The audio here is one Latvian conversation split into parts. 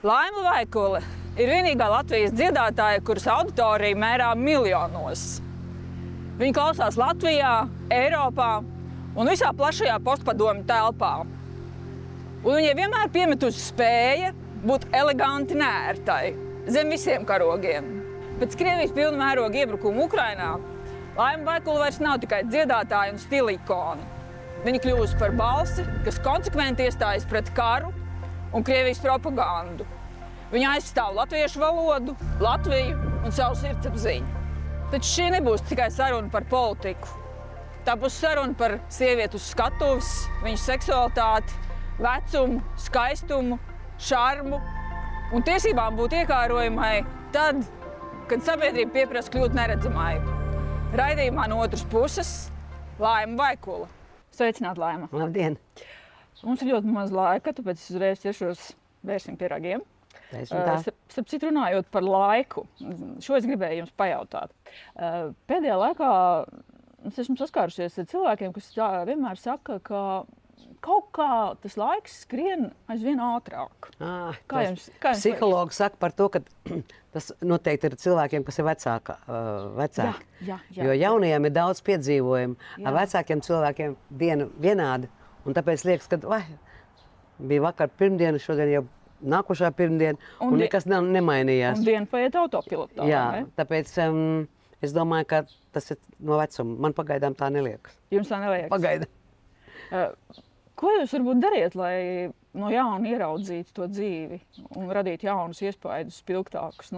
Laima Vaikule ir vienīgā Latvijas dziedātāja, kuras auditorija mērā miljonos. Viņa klausās Latvijā, Eiropā un visā plašajā postpadomju telpā. Un viņai vienmēr piemetusi spēja būt eleganti nērtai, zem visiem karogiem. Pēc Krievijas pilna mēroga iebrukuma Ukrainā Laima Vaikule vairs nav tikai dziedātāja un stila ikona. Viņa kļuvusi par balsi, kas konsekventi iestājas pret karu un Krievijas propagandu. Viņa aizstāv latviešu valodu, Latviju un savu sirdsapziņu. Taču šī nebūs tikai saruna par politiku. Tā būs saruna par sievietu uz skatuves, viņas seksualitāti, vecumu, skaistumu, šarmu un tiesībām būt iekārojamai tad, kad sabiedrība pieprasa kļūt neredzamai. Raidījumā no otras puses Laima Vaikule. Sveicināti, Laima! Labdien! Mums ir ļoti maz laika, tāpēc es uzreiz ķeršos vērsim pie ragiem. Starp citu, runājot par laiku, šo es gribēju jums pajautāt. Pēdējā laikā es esmu saskārušies ar cilvēkiem, kas vienmēr saka, ka kaut kā tas laiks skrien aizvien ātrāk. Kā jums psihologi saka par to, ka tas noteikti ir cilvēkiem, kas ir vecāki. Jā. Jo jaunajiem ir daudz piedzīvojumu, ar vecākiem cilvēkiem diena vienāda. Un tāpēc liekas, ka bija vakar pirmdiena, šodien jau nākošā pirmdiena, un nekas nemainījās. Un diena paiet autopilotā. Jā, tāpēc es domāju, ka tas ir no vecuma. Man pagaidām tā neliekas. Jums tā neliekas? Pagaidām. Ko jūs varbūt dariet, lai no jauna ieraudzītu to dzīvi un radītu jaunus iespaidus, spilgtākus?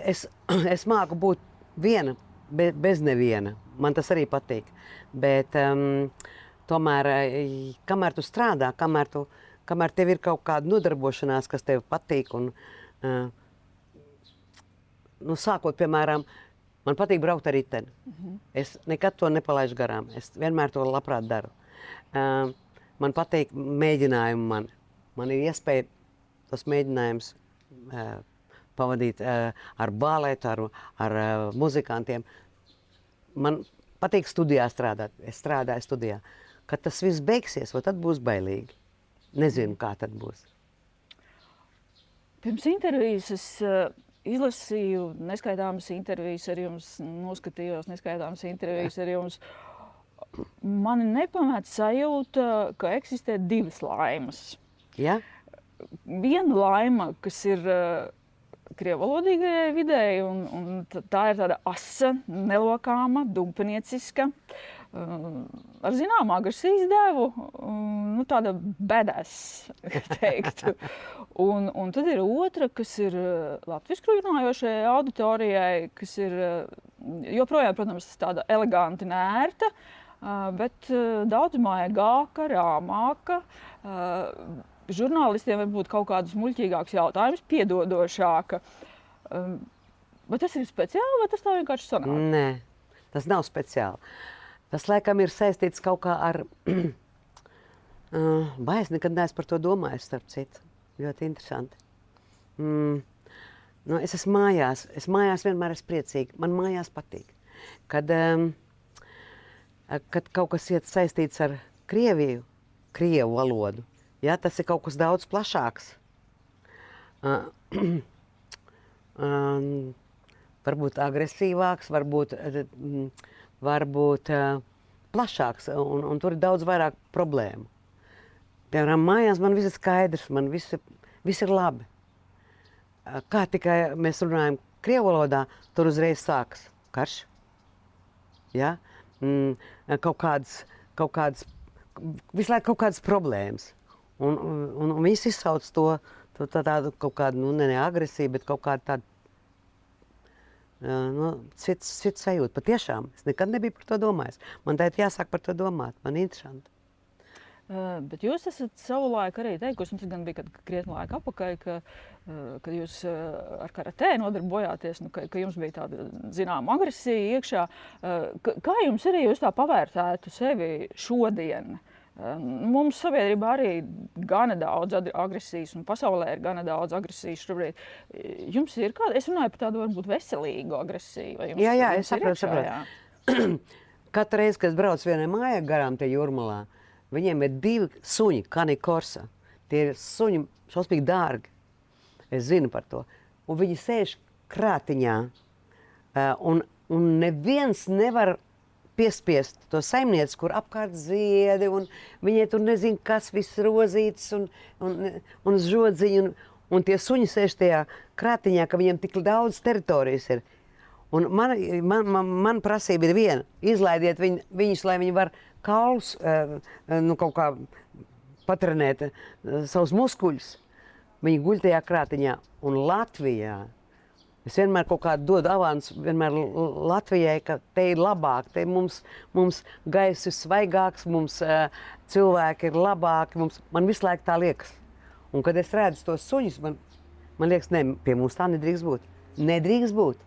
Es māku būt viena, bez neviena. Man tas arī patīk. Bet tomēr, kamēr tu strādā, kamēr tev ir kaut kāda nodarbošanās, kas tev patīk, un sākot, piemēram, man patīk braukt ar riteni. Es nekad to nepalaidu garām. Es vienmēr to labprāt daru. Man patīk mēģinājumi. Man ir iespēja tos mēģinājumus pavadīt ar baletu, ar muzikantiem. Man patīk studijā strādāt. Es strādāju studijā. Kad tas viss beigsies, tad būs bailīgi. Nezinu, kā tad būs. Pirms intervijas es izlasīju neskaitāmas intervijas ar jums, noskatījos neskaitāmas intervijas ar jums. Mani nepamēt sajūta, ka eksistē divas laimas. Ja? Viena laima, kas ir krievalodīgajai videi, un tā ir tāda asa, nelokāma, dumpinieciska, ar zināmu agresijas devu, tāda badass, teiktu. Un tad ir otra, kas ir latvisku runājošajai auditorijai, kas ir joprojām, protams, tāda eleganti nērta, bet daudz maigāka, rāmāka. Žurnālistiem varbūt kaut kādus muļķīgākus jautājumus, piedodošāka. Bet tas ir speciāli, vai tas tā vienkārši sanāk? Nē, tas nav speciāli. Tas laikam ir saistīts kaut kā ar... Es nekad neesmu par to domājis, starp citu. Ļoti interesanti. Es esmu mājās. Es mājās vienmēr esmu priecīga. Man mājās patīk. Kad kaut kas iet saistīts ar Krieviju, krievu valodu, ja, tas ir kaut kas daudz plašāks. Varbūt agresīvāks, varbūt plašāks, un tur ir daudz vairāk problēmu. Piemēram, mājās man viss ir skaidrs, man viss ir labi. Kā tikai mēs runājam krievu valodā, tur uzreiz sākas karš. Ja? Kaut kādas, visu laiku kaut kādas problēmas. Un viss izsauc tādu kaut kādu, ne agresiju, bet kaut kādu tādu cits sajūtu. Patiešām, es nekad nebiju par to domājis. Man tā ir jāsāk par to domāt, man interesanti. Bet jūs esat savulaik arī teikusi, un tas gan bija krietni laika apakaļ, kad jūs ar karatē nodarbojāties, ka jums bija tāda zināma agresija iekšā. Kā jums arī jūs tā pavērtētu sevi šodien? Mums sabiedrībā arī gana daudz agresijas, un pasaulē ir gana daudz agresijas šobrīd. Jums ir kāda, es runāju par tādu varbūt veselīgu agresiju. Jā, es saprotu. Katru reizi, kad es braucu vienai mājai garām te Jūrmalā, viņiem ir 2 suņi, Kani Korsa. Tie ir suņi šausmīgi dārgi. Es zinu par to. Un viņi sēž krātiņā. Un neviens nevar piespiest to saimnieci, kur apkārt ziedi, un viņai tur nezin, kas viss rozīts, un žodziņi, un tie suņi sēž tajā krātiņā, ka viņiem tik daudz teritorijas ir. Un man prasība ir viena, izlaidiet viņus, lai viņi var kaulus kaut kā patrenēt savus muskuļus. Viņi guļ tajā krātiņā. Un Latvijā, es vienmēr kaut kādu dodu avansu, vienmēr Latvijai, ka te ir labāk, te mums gaiss ir svaigāks, mums cilvēki ir labāki, man visu laiku tā liekas. Un kad es redzu tos suņus, man liekas, ne, pie mums tā nedrīkst būt. Nedrīkst būt.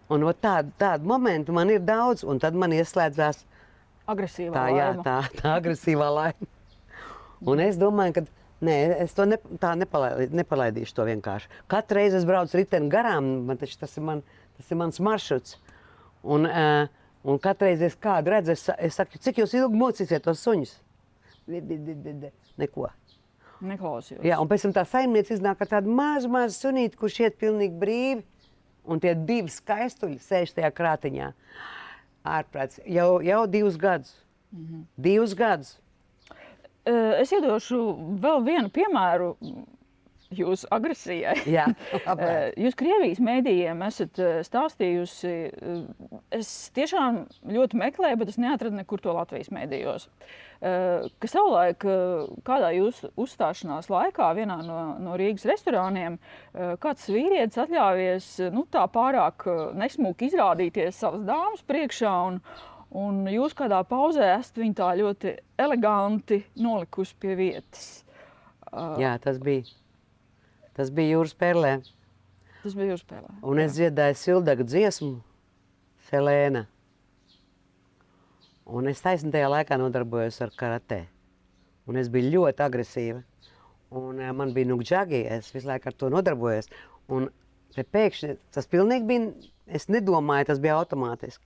Un tādu momentu man ir daudz, un tad man ieslēdzās agresīvā laima. Tā agresīvā laima. Un es domāju, ka nē, es to nepalaidīšu to vienkārši. Katru reizi es braucu riteni garām, tas ir mans maršruts. Un katru reizi es kādu redzu, es saku, cik jūs ilgi mocīsiet tos suņus? Neko. Neklausījos. Jā, un pēc tam tā saimniece iznāk ar tādu mazu sunīti, kurš iet pilnīgi brīvi. Un tie divi skaistuļi sēž tajā krātiņā. Ārprāts. Jau 2 gadus. 2 gadus. Es iedošu vēl vienu piemēru jūsu agresijai. Jā, Jūs Krievijas mēdījiem esat stāstījusi, es tiešām ļoti meklēju, bet es neatradu nekur to Latvijas mēdījos. Ka savulaik kādā jūsu uzstāšanās laikā vienā no Rīgas restorāniem kāds vīrietis atļāvies tā pārāk nesmuki izrādīties savas dāmas priekšā un jūs kādā pauzē esat viņu tā ļoti eleganti nolikusi pie vietas. Jā, tas bija. Tas bija Jūras Perlē. Tas bija Jūras Perlē. Un es dziedāju Sildaga dziesmu Selēna. Un es taisni tajā laikā nodarbojos ar karatē. Un es biju ļoti agresīva. Un man bija nukdžagi, es visu laiku ar to nodarbojos. Un te pēkšņi tas pilnīgi bija, es nedomāju, tas bija automātiski.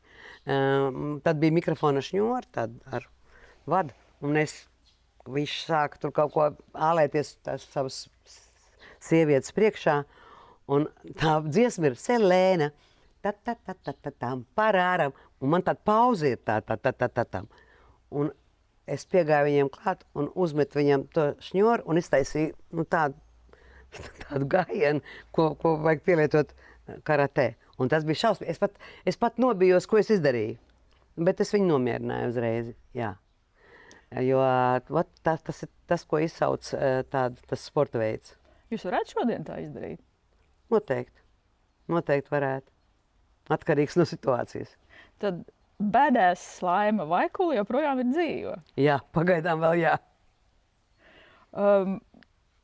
Tad bija mikrofona šņori, tad ar vadu. Un viņš sāka tur kaut ko ālēties tās savas sievietes priekšā. Un tā dziesma ir Selēna. Ta-ta-ta-ta-ta-tam, parāram. Un man tāda pauze ir tā-ta-ta-ta-tam. Un es piegāju viņiem klāt un uzmetu viņam to šņoru un iztaisīju tādu gājienu, ko vajag pielietot karatē. Un tas bija šausmīgi. Es pat nobijos, ko es izdarīju. Bet es viņu nomierināju uzreiz. Jā. Jo tas ir tas, ko izsauc tas sporta veids. Jūs varētu šodien tā izdarīt? Noteikti. Noteikti varētu. Atkarīgs no situācijas. Tad bēdēs Laima Vaikula joprojām ir dzīva? Jā, pagaidām vēl jā.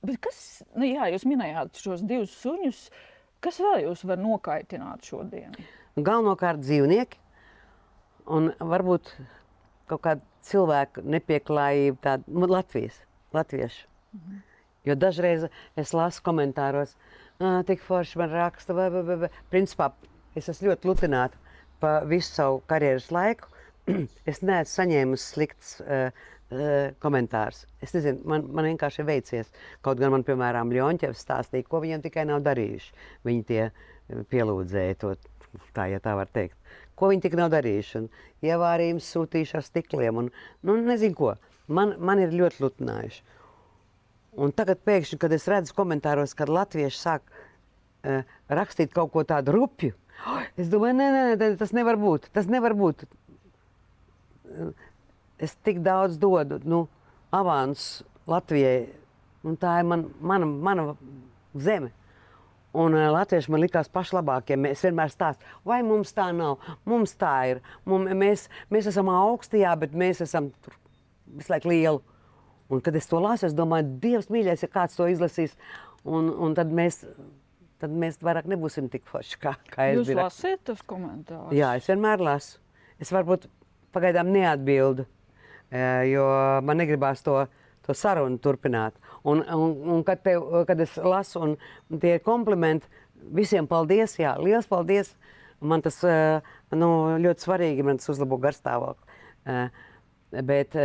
Bet kas, jūs minējāt šos 2 suņus, kas vēl jūs var nokaitināt šodien? Galvenokārt dzīvnieki un varbūt kaut kāda cilvēku nepieklājība tāda, latviešu. Jo dažreiz es lasu komentāros, tik forši man raksta, principā es esmu ļoti lutināta pa visu savu karjeras laiku. Es neesmu saņēmusi slikts komentārus. Es nezinu, man vienkārši ir veicies. Kaut gan man, piemēram, Ļoņķevs stāstīja, ko viņiem tikai nav darījuši. Viņi tie pielūdzēja to, tā, ja tā var teikt. Ko viņi tik nav darījuši. Un ievārījums sūtījuši ar stikliem. Un, nezinu ko. Man ir ļoti lutinājuši. Un tagad pēkšņi, kad es redzu komentāros, kad latvieši sāk rakstīt kaut ko tādu rupju, es domāju, nē, tas nevar būt. Tas nevar būt. Es tik daudz dodu avans Latvijai, un tā ir mana zeme. Un latvieši man likās pašlabākie. Es vienmēr stāstu, vai mums tā nav, mums tā ir. Mēs esam augsti, jā, bet mēs esam tur visu laiku lieli. Un kad es to lasu, es domāju, Dievs mīļais, ja kāds to izlasīs, un tad mēs vairāk nebūsim tik forši, kā es biju. Jūs lasiet tos komentārus? Jā, es vienmēr lasu. Es varbūt pagaidām neatbildu, jo man negribās to sarunu turpināt. Un kad es lasu, un tie ir komplimenti, visiem paldies, jā, liels paldies. Man tas ļoti svarīgi, man tas uzlabo garstāvokli. Bet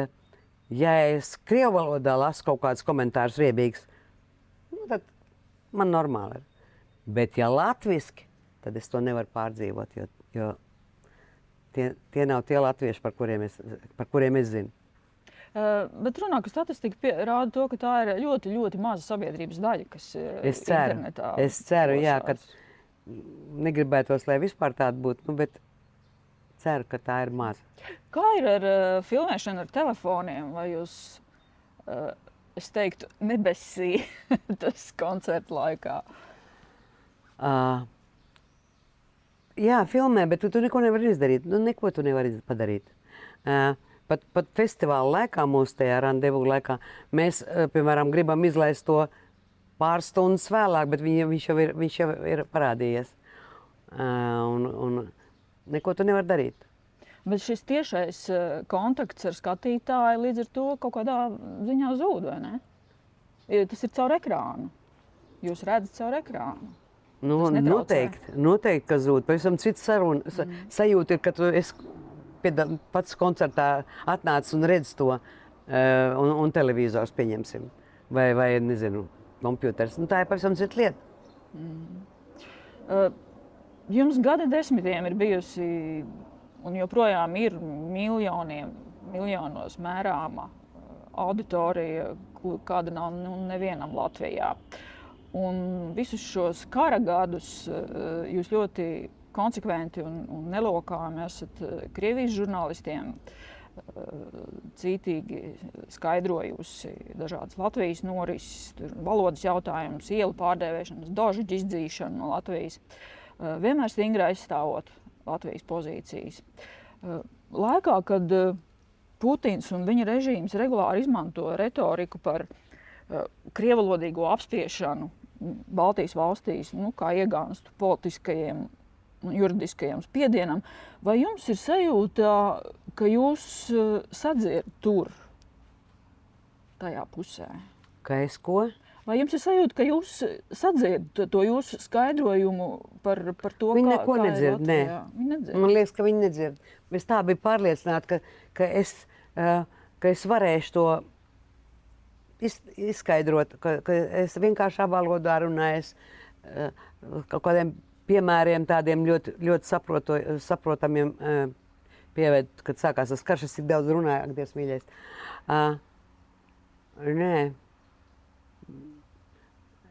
Ja es krievu valodā lasu kaut kādus komentārus riebīgus, nu, tad man normāli ir. Bet ja latviski, tad es to nevaru pārdzīvot, jo tie nav tie latvieši, par kuriem es zinu. Bet runā, ka statistika rāda to, ka tā ir ļoti, ļoti maza sabiedrības daļa, kas internetā. Es ceru, jā, ka negribētos, lai vispār tāda būtu, nu, bet ceru, ka tā ir maza. Kā ir ar filmēšanu ar telefoniem? Vai jūs, es teiktu, nebesī tas koncerta laikā? Jā, filmē, bet tu neko nevari izdarīt. Nu, neko tu nevari padarīt. Pat festivāla laikā, mūsu tajā randevu laikā, mēs, piemēram, gribam izlaist to pāris stundas vēlāk, bet viņš jau ir parādījies. Un neko tu nevar darīt. Bet šis tiešais kontakts ar skatītāju līdz ar to kaut kādā ziņā zūd, vai ne? Tas ir caur ekrānu. Jūs redzat caur ekrānu. Nu, noteikti, ka zūd. Pavisam cits sajūta ir, ka tu esi pats koncertā atnācis un redz to un televizors, pieņemsim. Vai nezinu, kompjuters. Nu, tā ir pavisam cita lieta. Jums gada desmitiem ir bijusi un joprojām ir miljonos mērāma auditorija, kāda nav nevienam Latvijā. Un visus šos kara gadus jūs ļoti konsekventi un nelokāmi esat Krievijas žurnālistiem cītīgi skaidrojusi dažādas Latvijas norises, valodas jautājumus, ielu pārdēvēšanas, dožuģu izdzīšanu no Latvijas, vienmēr stingri aizstāvot Latvijas pozīcijas. Laikā, kad Putins un viņa režīms regulāri izmanto retoriku par krievalodīgo apspiešanu Baltijas valstīs, kā iegānstu politiskajiem un juridiskajiem spiedienam, vai jums ir sajūta, ka jūs sadzirdat tur, tajā pusē? Ka es ko? Vai jums ir sajūta, ka jūs sadzirdat to jūsu skaidrojumu par to, viņi neko nedzird, nē. Viņi nedzird. Man liekas, ka viņi nedzird. Es tā biju pārliecināta, ka es varēšu to izskaidrot, ka es vienkāršā valodā runāju, kaut kādiem piemēriem tādiem ļoti, ļoti saprotamiem pievedu, kad sākās tas karš, es tik daudz runāju, ak, Dievs mīļais. Nē.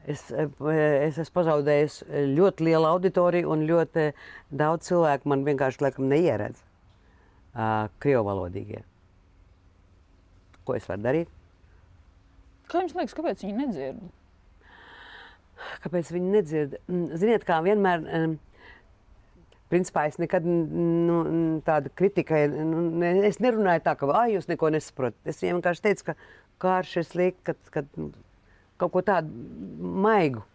Es esmu pazaudējis ļoti lielu auditoriju un ļoti daudz cilvēku man vienkārši laikam neieredz krievalodīgie. Ko es varu darīt? Kā jums liekas, kāpēc viņi nedzird? Kāpēc viņi nedzird? Ziniet, kā vienmēr, principā es nekad tāda kritika, es nerunāju tā, ka jūs neko nesaprotat. Es vienkārši teicu, ka karš ir slikti, ka kaut ko tādu maigu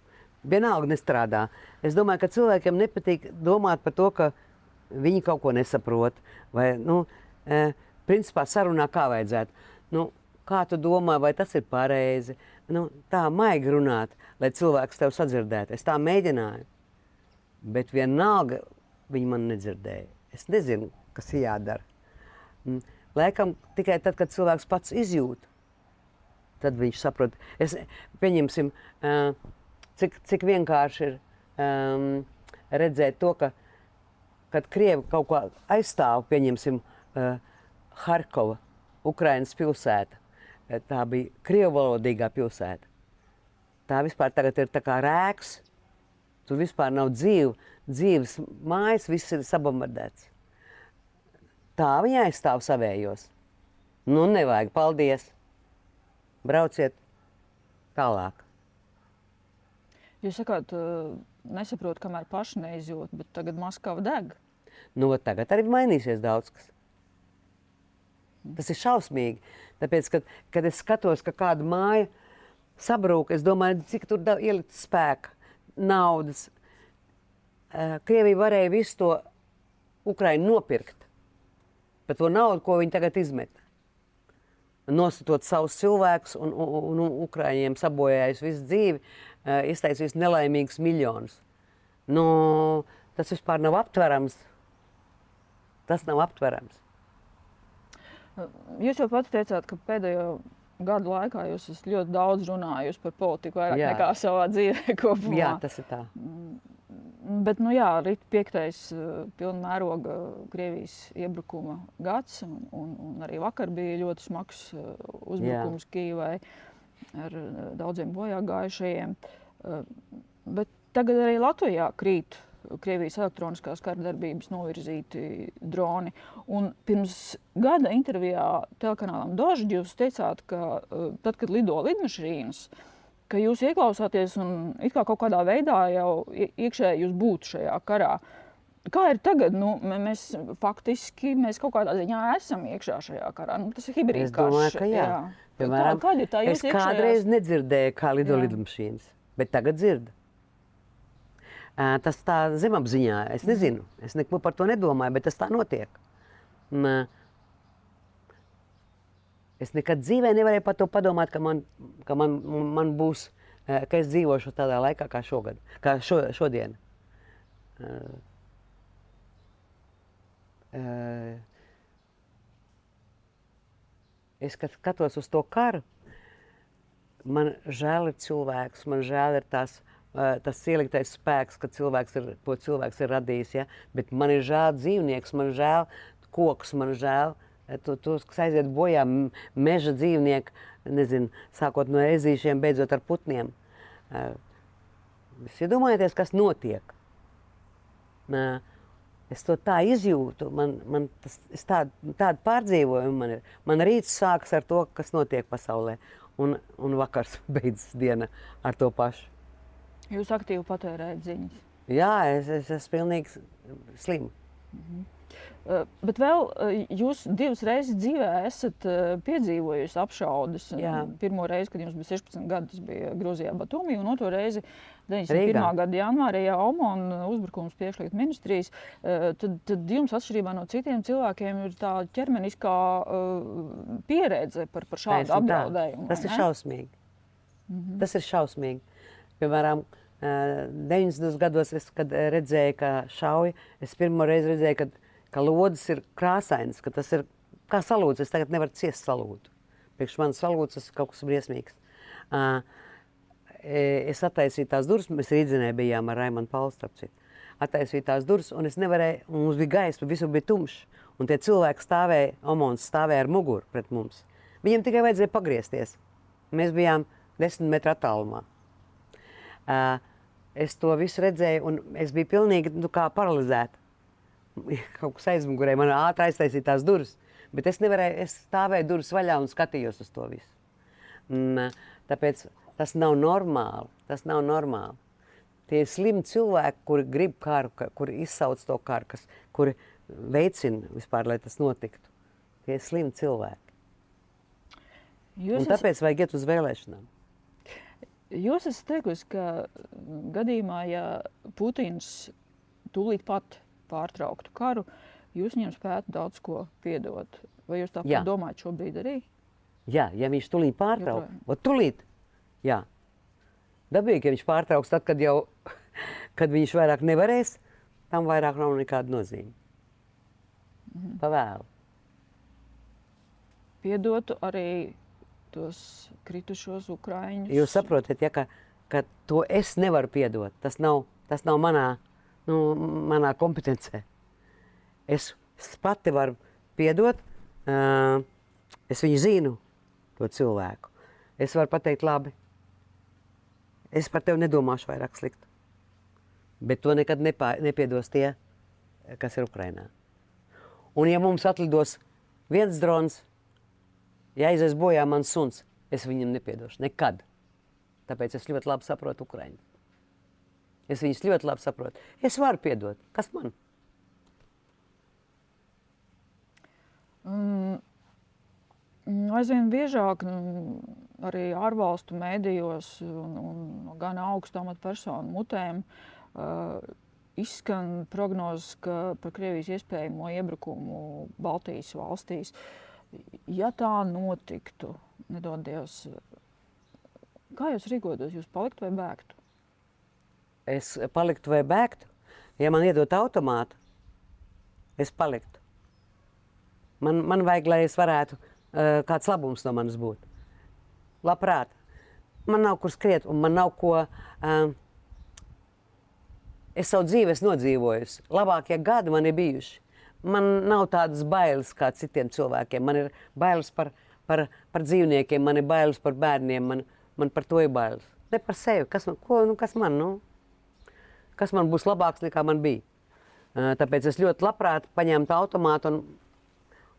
vienalga nestrādā. Es domāju, ka cilvēkiem nepatīk domāt par to, ka viņi kaut ko nesaprot. Vai, principā sarunā kā vajadzētu. Kā tu domā, vai tas ir pareizi? Tā maigi runāt, lai cilvēks tev sadzirdētu. Es tā mēģināju, bet vienalga viņi man nedzirdēja. Es nezinu, kas ir jādara. Laikam tikai tad, kad cilvēks pats izjūt, tad viņš saprot. Pieņemsim, cik vienkārši ir redzēt to, ka, kad Krievi kaut ko aizstāv, pieņemsim, Harkova, Ukrainas pilsēta. Tā bija krievalodīgā pilsēta. Tā vispār tagad ir tā kā rēks. Tur vispār nav dzīves mājas, viss ir sabombardēts. Tā viņa aizstāv savējos. Nevajag, paldies. Brauciet tālāk. Jūs sakāt, nesaprotu, kamēr paši neizjūt, bet tagad Maskava deg. Tagad arī mainīsies daudz kas. Tas ir šausmīgi. Tāpēc, kad es skatos, ka kāda māja sabrūk, es domāju, cik tur ielikt spēka, naudas. Krievija varēja visu to Ukrainu nopirkt par to naudu, ko viņi tagad izmet. Nostatot savus cilvēkus un Ukraiņiem sabojājis visu dzīvi, iztaisījis nelaimīgus miljonus. Tas vispār nav aptverams. Tas nav aptverams. Jūs jau pats teicāt, ka pēdējo gadu laikā jūs esat ļoti daudz runājusi par politiku, vairāk nekā savā dzīvē kopumā. Jā, tas ir tā. Bet, rīt 5. pilna mēroga Krievijas iebrukuma gads, un arī vakar bija ļoti smags uzbrukums Kijivai ar daudziem bojāgājušajiem. Bet tagad arī Latvijā krīt Krievijas elektroniskās karadarbības novirzīti droni. Un pirms gada intervijā telekanālam Dožd jūs teicāt, ka tad, kad lido lidmašīnas, ka jūs ieklausāties un it kā kaut kādā veidā jau iekšēji jūs būtu šajā karā. Kā ir tagad? Mēs faktiski kaut kādā ziņā esam iekšā šajā karā. Tas ir hibrīds karš. Es domāju, ka jā. Piemēram, kāda ir tā jūs iekšējās? Kādreiz nedzirdēju, kā lido lidmašīnas, bet tagad dzirdu. Tas tā zemapziņā, es nezinu, es neko par to nedomāju, bet tas tā notiek. Es nekad dzīvē nevarēju par to padomāt, ka man būs, ka es dzīvošu tādā laikā kā šogad, kā šodien. Es, kad skatos uz to karu, man žēl ir cilvēks, man žēl ir tas ieliktais spēks, ko cilvēks ir radījis, ja? Bet man ir žēl dzīvnieks, man žēl koks, man žēl tos, kas aiziet bojā, meža dzīvnieki, nezinu, sākot no ezīšiem, beidzot ar putniem. Jūs iedomājieties, kas notiek. Es to tā izjūtu, es tādu pārdzīvojumu man ir. Man rīts sākas ar to, kas notiek pasaulē, un vakars beidzas diena ar to pašu. Jūs aktīvi patērējat ziņas? Jā, es esmu pilnīgi slima. Bet vēl jūs 2 reizes dzīvē esat piedzīvojusi apšaudes. Pirmo reizi, kad jums bija 16 gadi, tas bija Grūzijā Batumī, un otro reizi 91. gada janvārī OMON uzbrukums pie iekšlietu ministrijas. Tad jums, atšķirībā no citiem cilvēkiem, ir tā ķermeniskā pieredze par šādu apdraudējumu. Tas ir šausmīgi. Tas ir šausmīgi. Piemēram, 90. gados, kad redzēju, ka šauja, es pirmo reizi redzēju, ka lodes ir krāsainas, ka tas ir kā salūts. Es tagad nevaru ciest salūtu. Priekš manas salūts tas ir kaut kas briesmīgs. Es attaisīju tās durvis, mēs Rīdzenē bijām ar Raimondu Paulu, starp citu. Attaisīju tās durvis, un es nevarēju, un mums bija gaisma, visur bija tumšs. Un tie cilvēki stāvēja, OMONs stāvēja ar muguru pret mums. Viņiem tikai vajadzēja pagriezties. Mēs bijām 10 metru attālumā. Es to visu redzēju, un es biju pilnīgi kā paralizēta. Kaut kas aizmugurē, man ātri aiztaisīja tās durvis, bet es nevarēju, es stāvēju durvis vaļā un skatījos uz to visu. Tāpēc tas nav normāli, Tie ir slimi cilvēki, kuri grib karu, kuri izsauc to karu, kuri veicina vispār, lai tas notiktu. Tie ir slimi cilvēki. Un tāpēc vajag iet uz vēlēšanām. Jūs esat teikusi, ka gadījumā, ja Putins tūlīt pat pārtrauktu karu, jūs viņam spētu daudz ko piedot. Vai jūs tāpat domājat šobrīd arī? Jā, ja viņš tūlīt pārtrauktu, tūlīt, jā. Dabīgi, ja viņš pārtrauks tad, kad viņš vairāk nevarēs, tam vairāk nav nekāda nozīme. Pavēlu. Piedotu arī tos kritušos ukraiņus. Jūs saprotat, ka to es nevaru piedot. Tas nav manā kompetencē. Es pati varu piedot, es viņu zinu, to cilvēku. Es varu pateikt, labi, es par tevi nedomāšu vairāk sliktu. Bet to nekad nepiedos tie, kas ir Ukrainā. Un ja mums atlidos viens drons, ja aizies bojā mans suns, es viņam nepiedošu. Nekad. Tāpēc es ļoti labi saprotu Ukraiņu. Es viņus ļoti labi saprotu. Es varu piedot. Kas man? Aizvien biežāk arī ārvalstu mēdījos un gan augstu amatpersonu mutēm izskan prognozes par Krievijas iespējamo iebrukumu Baltijas valstīs. Ja tā notiktu, nedod Dievs, kā jūs rīkotos? Jūs paliktu vai bēgtu? Es paliktu vai bēgtu? Ja man iedot automātu, es paliktu. Man vajag, lai es varētu kāds labums no manis būt. Labprāt. Man nav kur skriet, un man nav ko... Es savu dzīvi esmu nodzīvojusi. Labākie gadi man ir bijuši. Man nav tādas bailes kā citiem cilvēkiem. Man ir bailes par dzīvniekiem, man ir bailes par bērniem, man par to ir bailes. Ne par sevi. Kas man būs labāks nekā man bija. Tāpēc es ļoti labprāt paņemtu automātu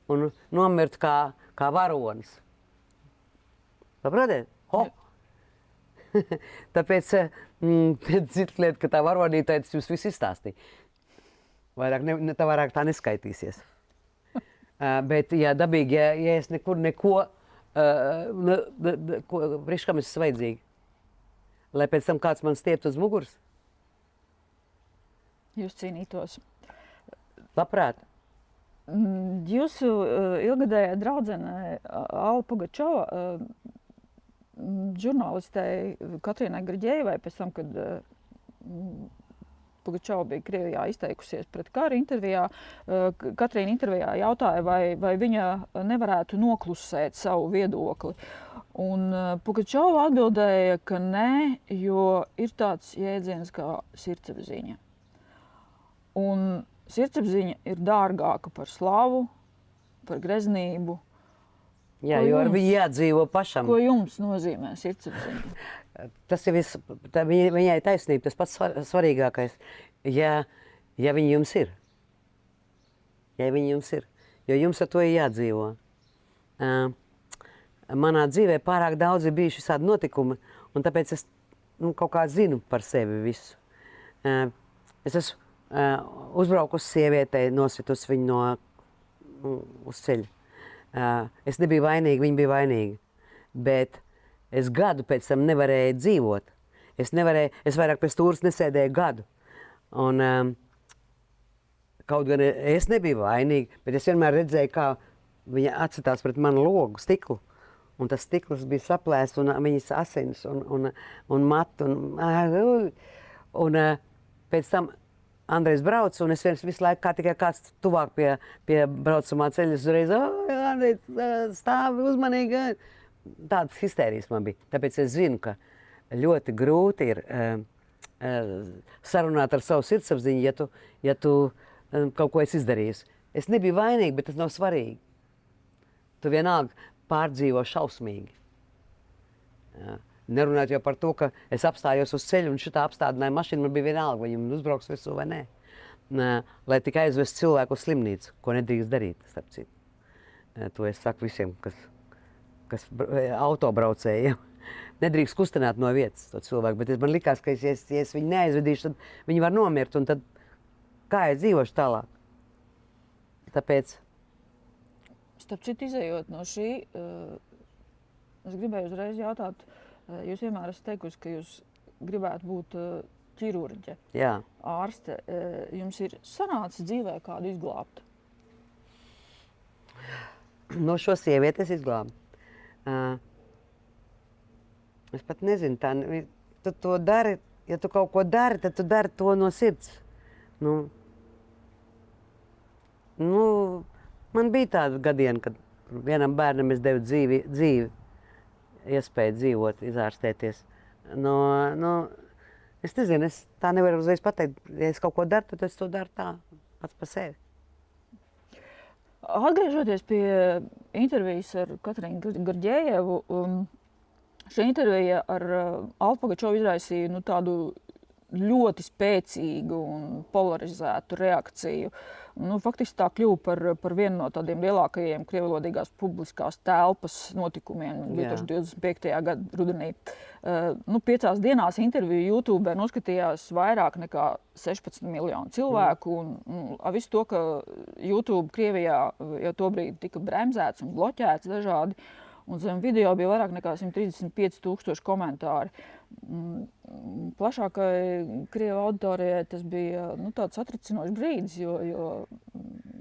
un nomirtu kā varonis. Saprotiet? Ho! Tāpēc cita lieta, ka tā varonītājs jums viss izstāstīja. Vairāk tā neskaitīsies. Bet, ja dabīgi, ja es nekur neko, priekš kam es esmu vajadzīgi? Lai pēc tam kāds man stiept uz muguras? Jūs cīnītos. Labprāt. Jūsu ilgadējā draudzene Alla Pugačova žurnālistei Katrīnai Grģējevai pēc tam, kad Pugačova bija Krievijā izteikusies pret karu intervijā, Katrīna intervijā jautāja, vai viņa nevarētu noklusēt savu viedokli. Un Pugačova atbildēja, ka nē, jo ir tāds jēdziens kā sirdsapziņa. Un sirdsapziņa ir dārgāka par slavu, par greznību. Jā, jo ar viņu jādzīvo pašam. Ko jums nozīmē sirdsapziņa? Tas ir viņai taisnība, tas pats svarīgākais. Ja viņi jums ir. Ja viņi jums ir. Jo jums ar to ir jādzīvo. Manā dzīvē pārāk daudz ir bijuši visādi notikumi, un tāpēc es kaut kā zinu par sevi visu. Es esmu uzbraukusi sievietei, nositusi viņu uz ceļa. Es nebiju vainīga, viņa bija vainīga. Bet es gadu pēc tam nevarēju dzīvot. Es vairāk pie stūres nesēdēju gadu. Un, kaut gan es nebiju vainīga, bet es vienmēr redzēju, kā viņa atcitās pret manu logu, stiklu. Un tas stikls bija saplēsts, un viņas asins, un matu. Un pēc tam Andrejs brauc, un es visu laiku, kā tikai kāds tuvāk pie braucamā ceļa, uzreiz, Andrejs, stāvi uzmanīgi. Tādas histērijas man bija. Tāpēc es zinu, ka ļoti grūti ir sarunāt ar savu sirdsapziņu, ja tu kaut ko esi izdarījusi. Es nebiju vainīga, bet tas nav svarīgi. Tu vienalga pārdzīvo šausmīgi. Nerunāt jau par to, ka es apstājos uz ceļu un šitā apstādināja mašīna, man bija vienalga, vai viņam uzbrauks visu vai nē. Lai tikai aizvest cilvēku uz slimnīcu, ko nedrīkst darīt, starp citu. To es saku visiem, kas autobraucējiem. Nedrīkst kustināt no vietas to cilvēku, bet man likās, ka ja es viņu neaizvedīšu, tad viņi var nomirt, un tad kā es dzīvošu tālāk? Tāpēc... Starp citu, izējot no šī, es gribēju uzreiz jautāt, jūs vienmēr esat teikusi, ka jūs gribētu būt ķirurģe, ārste. Jums ir sanācis dzīvē kādu izglābt? No šo sievieti es izglābu. Es pat nezinu, tu to dari, ja tu kaut ko dari, tad tu dari to no sirds. Man bija tāda gadiena, kad vienam bērnam es devu dzīvi, iespēju dzīvot, izārstēties. Es nezinu, es tā nevaru uzreiz pateikt. Ja es kaut ko daru, tad es to daru tā, pats par sevi. Atgriežoties pie intervijas ar Katrīnu Grģējevu, šī intervija ar Allu Pugačovu izraisīja tādu ļoti spēcīgu un polarizētu reakciju. Faktiski tā kļuva par vienu no tādiem lielākajiem krievvalodīgās publiskās telpas notikumiem 2025. gada rudenī. 5 dienās interviju YouTube noskatījās vairāk nekā 16 miljonu cilvēku. Un visu to, ka YouTube Krievijā jau tobrīd tika bremzēts un bloķēts dažādi. Un zem video bija vairāk nekā 135,000 komentāri. Plašākai Krievu auditorijai tas bija tāds satricinošs brīdis, jo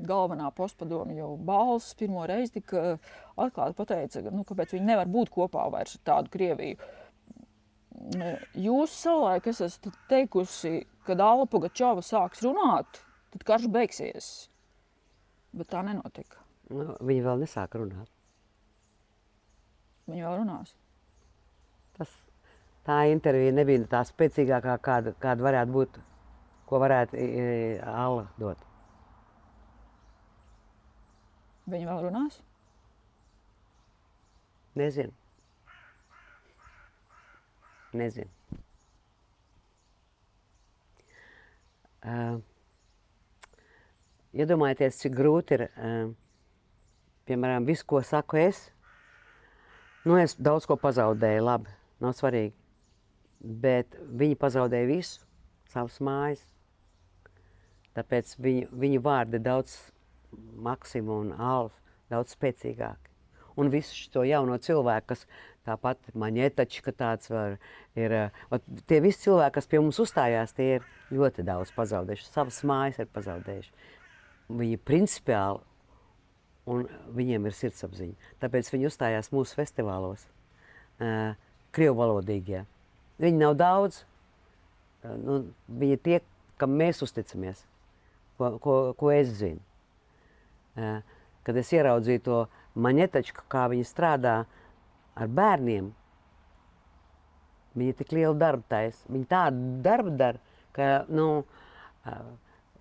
galvenā postpadomju balss pirmo reizi tika atklāti pateica, kāpēc viņi nevar būt kopā vairs ar tādu Krieviju. Jūs savulaik esat teikusi, kad Alla Pugačova sāks runāt, tad karš beigsies. Bet tā nenotika. Nu, viņi vēl nesāk runāt. Viņi vēl runās. Tā intervija nebija tā spēcīgākā, kāda varētu būt, ko varētu Alla dot. Viņi vēl runās? Nezinu. Iedomājieties, cik grūti ir, piemēram, visu, ko saku es. Nu, es daudz ko pazaudēju, labi, nav svarīgi. Bet viņi pazaudēja visu, savas mājas. Tāpēc viņu vārdi daudz Maksima un Alfa daudz spēcīgāki. Un visu šo jauno cilvēku, kas tāpat Maņetačka tāds var, ir, tie visi cilvēki, kas pie mums uzstājās, tie ir ļoti daudz pazaudējuši, savas mājas ir pazaudējuši. Viņi principiāli, un viņiem ir sirdsapziņa. Tāpēc viņi uzstājās mūsu festivālos, krievvalodīgie. Viņi nav daudz, viņi tie, kam mēs uzticamies, ko es zinu. Kad es ieraudzīju to Maņetačku, kā viņi strādā ar bērniem, viņi tik lielu darbu taisa. Viņi tādu darbu dara, ka,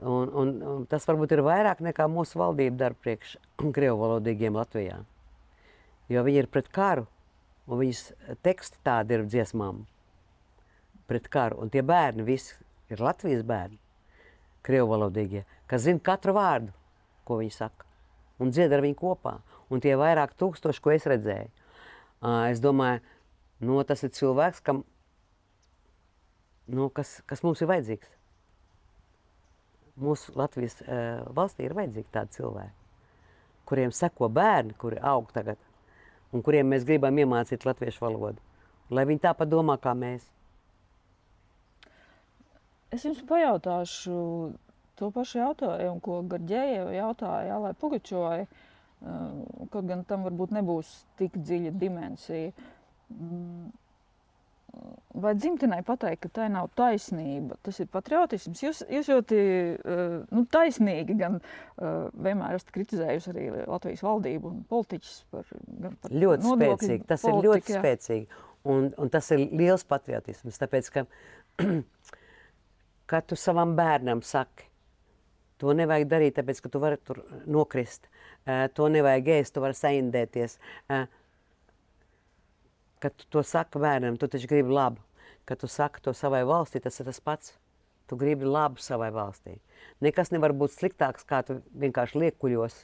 un tas varbūt ir vairāk nekā mūsu valdība dara priekš krievvalodīgiem Latvijā. Jo viņi ir pret karu, un viņas teksti tādi ir dziesmām pret karu. Un tie bērni visi ir Latvijas bērni, krievvalodīgie, kas zina katru vārdu, ko viņi saka. Un dzied ar viņu kopā. Un tie vairāk tūkstoši, ko es redzēju. Es domāju, tas ir cilvēks, kas mums ir vajadzīgs. Mūsu Latvijas valstī ir vajadzīgi tādi cilvēki, kuriem seko bērni, kuri aug tagad, un kuriem mēs gribam iemācīt latviešu valodu. Lai viņi tāpat domā, kā mēs. Es jums pajautāšu to pašu jautājumu, ko Garģējeva jautāja Allai Pugačovai, kaut gan tam varbūt nebūs tik dziļa dimensija. Vai dzimtenei pateikt, ka tai nav taisnība, tas ir patriotisms? Jūs ļoti taisnīgi gan vienmēr esat kritizējusi arī Latvijas valdību un politiķus par ļoti nodokļu spēcīgi, tas politiku, ir ļoti spēcīgi. Un tas ir liels patriotisms, tāpēc, ka tu savam bērnam saki, to nevajag darīt, tāpēc, ka tu vari tur nokrist. To nevajag ēst, tu vari saindēties. Kad tu to saki bērnam, tu taču gribi labu. Kad tu saki to savai valstī, tas ir tas pats. Tu gribi labu savai valstī. Nekas nevar būt sliktāks, kā tu vienkārši liekuļos.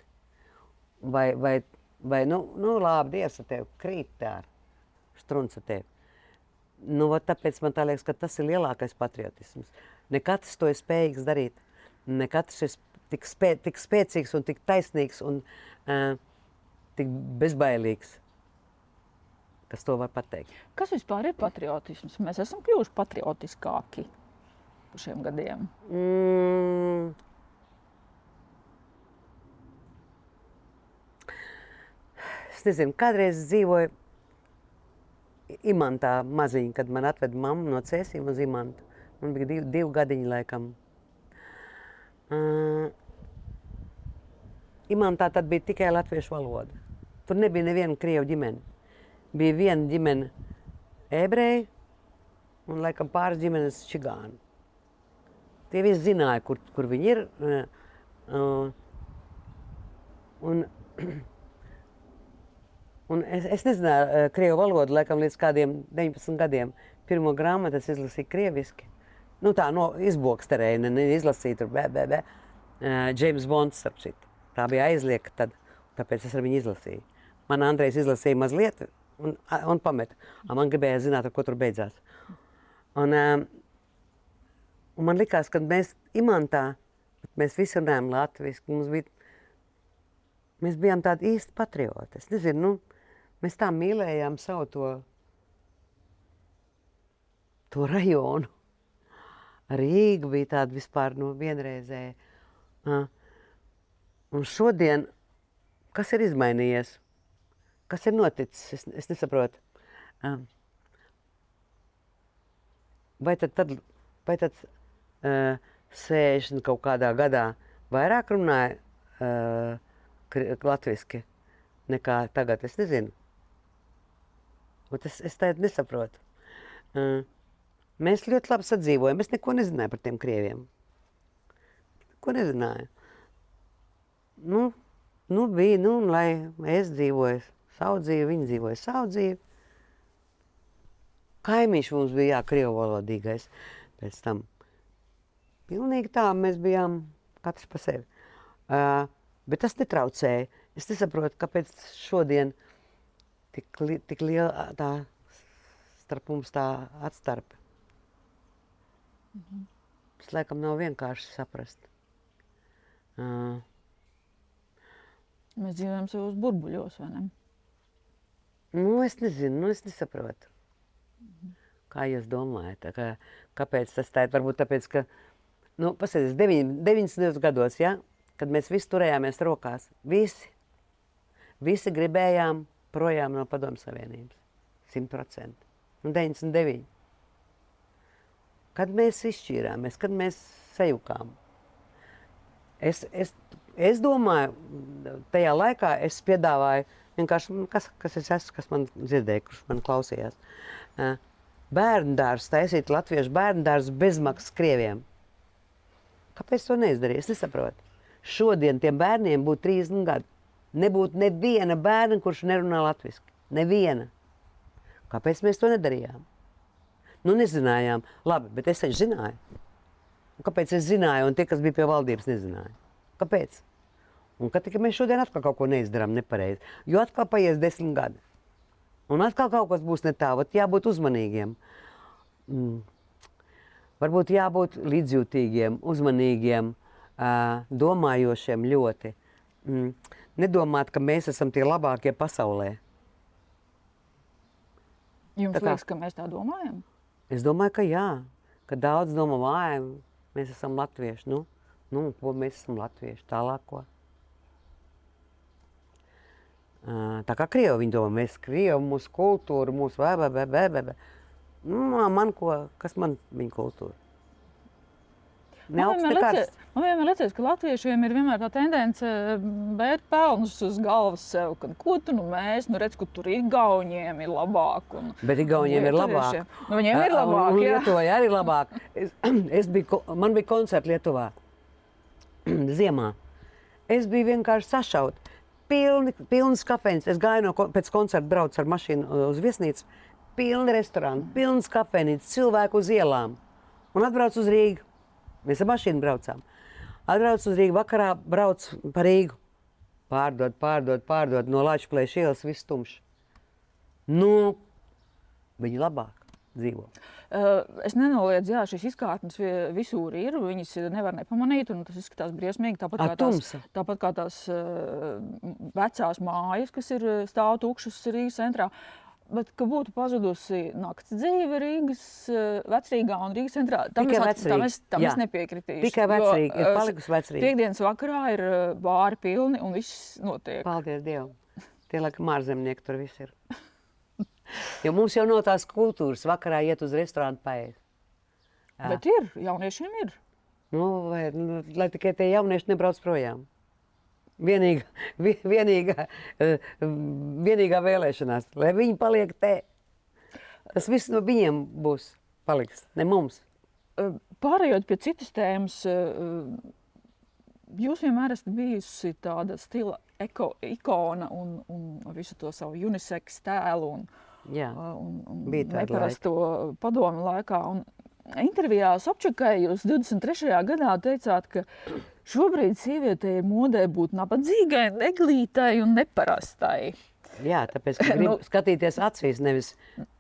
Vai labi, Dievs ar tevi, krīt tā ar strunca tevi. Tāpēc man tā liekas, ka tas ir lielākais patriotisms. Ne katrs to ir spējīgs darīt. Ne katrs ir tik spēcīgs un tik taisnīgs un tik bezbailīgs, kas to var pateikt. Kas vispār ir patriotisms? Mēs esam kļuvuši patriotiskāki par šiem gadiem. Es nezinu, kādreiz dzīvoju Imantā maziņa, kad man atveda mammu no Cēsīm uz Imantu. Man bija divi gadiņi laikam. Imantā tad bija tikai latviešu valoda. Tur nebija neviena krievu ģimene. Bija viena ģimene ebreji un laikam pāris ģimenes čigāni. Tie visi zināja, kur viņi ir. Un es nezināju krievu valodu, laikam līdz kādiem 19 gadiem. Pirmo grāmatu es izlasīju krieviski. Izboksterēju, izlasīju tur James Bonds, starp citu. Tā bija aizliegta tad, tāpēc es ar viņu izlasīju. Man Andrejs izlasīja mazliet un pameta. Man gribēja zināt, ar ko tur beidzās. Un man likās, ka mēs Imantā, mēs visi runājam latviski, mēs bijām tādi īsti patrioti. Es nezinu, mēs tā mīlējām savu to rajonu. Rīga bija tāda vispār vienreizēja. Un šodien, kas ir izmainījies? Kas ir noticis? Es nesaprotu. Vai tad 60 kaut kādā gadā vairāk runāja latviski nekā tagad. Es nezinu. Es tādu nesaprotu. Mēs ļoti labi sadzīvojam. Es neko nezināju par tiem krieviem. Ko nezināju. Bija, lai es dzīvoju savu dzīvi, viņi dzīvoja savu dzīvi. Kaimiņš mums bija, krievu valodīgais. Pēc tam pilnīgi tā mēs bijām katrs pa sevi. Bet tas netraucēja. Es nesaprotu, kāpēc šodien tik liela tā starp mums tā atstarpe. Tas laikam nav vienkārši saprast. Mēs dzīvojam savos burbuļos, vai ne? Es nezinu, es nesaprotu. Kā jūs domājat? Kāpēc tas tā ir? Varbūt tāpēc, ka, pasēdieties, 90. gados, ja, kad mēs visi turējāmies rokās, visi gribējām projām no Padomju Savienības. 100%. 99. Kad mēs izšķīrāmies, kad mēs sajukām. Es domāju, tajā laikā es piedāvāju vienkārši, kas es esmu, kas man dzirdēja, kurš man klausījās. Bērndārs, taisīt latviešu bērndārs bezmaksas krieviem. Kāpēc to neizdarīja? Es nesaprotu. Šodien tiem bērniem būtu 30 gadi. Nebūtu neviena bērna, kurš nerunā latviski. Neviena. Kāpēc mēs to nedarījām? Nezinājām. Labi, bet es taču zināju. Un kāpēc es zināju, un tie, kas bija pie valdības, nezināja? Kāpēc? Un ka tikai mēs šodien atkal kaut ko neizdarām nepareizi. Jo atkal paies 10 gadi. Un atkal kaut kas būs ne tā. Jābūt uzmanīgiem. Varbūt jābūt līdzjūtīgiem, uzmanīgiem, domājošiem ļoti. Nedomāt, ka mēs esam tie labākie pasaulē. Jums liekas, ka mēs tā domājam? Es domāju, ka jā. Ka daudz domā, mēs esam latvieši. Ko mēs esam latvieši? Tālāk ko? Tā kā krievi viņi domā, mēs krievi, mūsu kultūra, mūsu man ko, kas man viņa kultūra? Man vienmēr liekas, ka latviešiem ir vienmēr tā tendence bērt pelnus uz galvas sev, ka ko tu mēs, redz, ka tur Igauniem ir labāk. Bet Igauniem ir labāk. Viņiem ir labāk, un Lietuvai arī labāk. Man bija koncerti Lietuvā ziemā. Es biju vienkārši sašaut. Pilns kafejnīcas. Es gāju pēc koncerta braucu ar mašīnu uz viesnīcu. Pilni restorāni, pilns kafejnīcas, cilvēku uz ielām. Un atbraucu uz Rīgu. Mēs ar mašīnu braucām. Atbraucu uz Rīgu, vakarā braucu pa Rīgu. Pārdod no Lačplēša ielas viss tumšs. Viņi labāk dzīvo. Es nenoliedzu, jā, šīs izkārtnes visur ir, viņas nevar nepamanīt, un tas izskatās briesmīgi. Tāpat kā tās vecās mājas, kas ir stāv tukšas Rīgas centrā. Bet, ka būtu pazudusi nakts dzīve Rīgas, Vecrīgā un Rīgas centrā, tam es nepiekritīšu. Tikai Vecrīga, ir palikusi Vecrīga. Piektdienas vakarā ir bāri pilni un viss notiek. Paldies Dievam. Tie laikam ārzemnieki tur viss ir. Jo mums jau nav tās kultūras vakarā iet uz restorānu paēst. Bet ir, jauniešiem ir. Lai tikai tie jaunieši nebrauc projām. Vienīgā vēlēšanās, lai viņi paliek te. Tas viss no viņiem paliks, ne mums. Pārējot pie citas tēmas, jūs vienmēr esat bijusi tāda stila ikona un visu to savu unisex tēlu un neparasto padomu laikā. Un intervijā Sobčakai jūs 23. gadā teicāt, ka šobrīd sievietei ir modē būt nabadzīgai, neglītai un neparastai. Jā, tāpēc, ka grib skatīties acīs, nevis...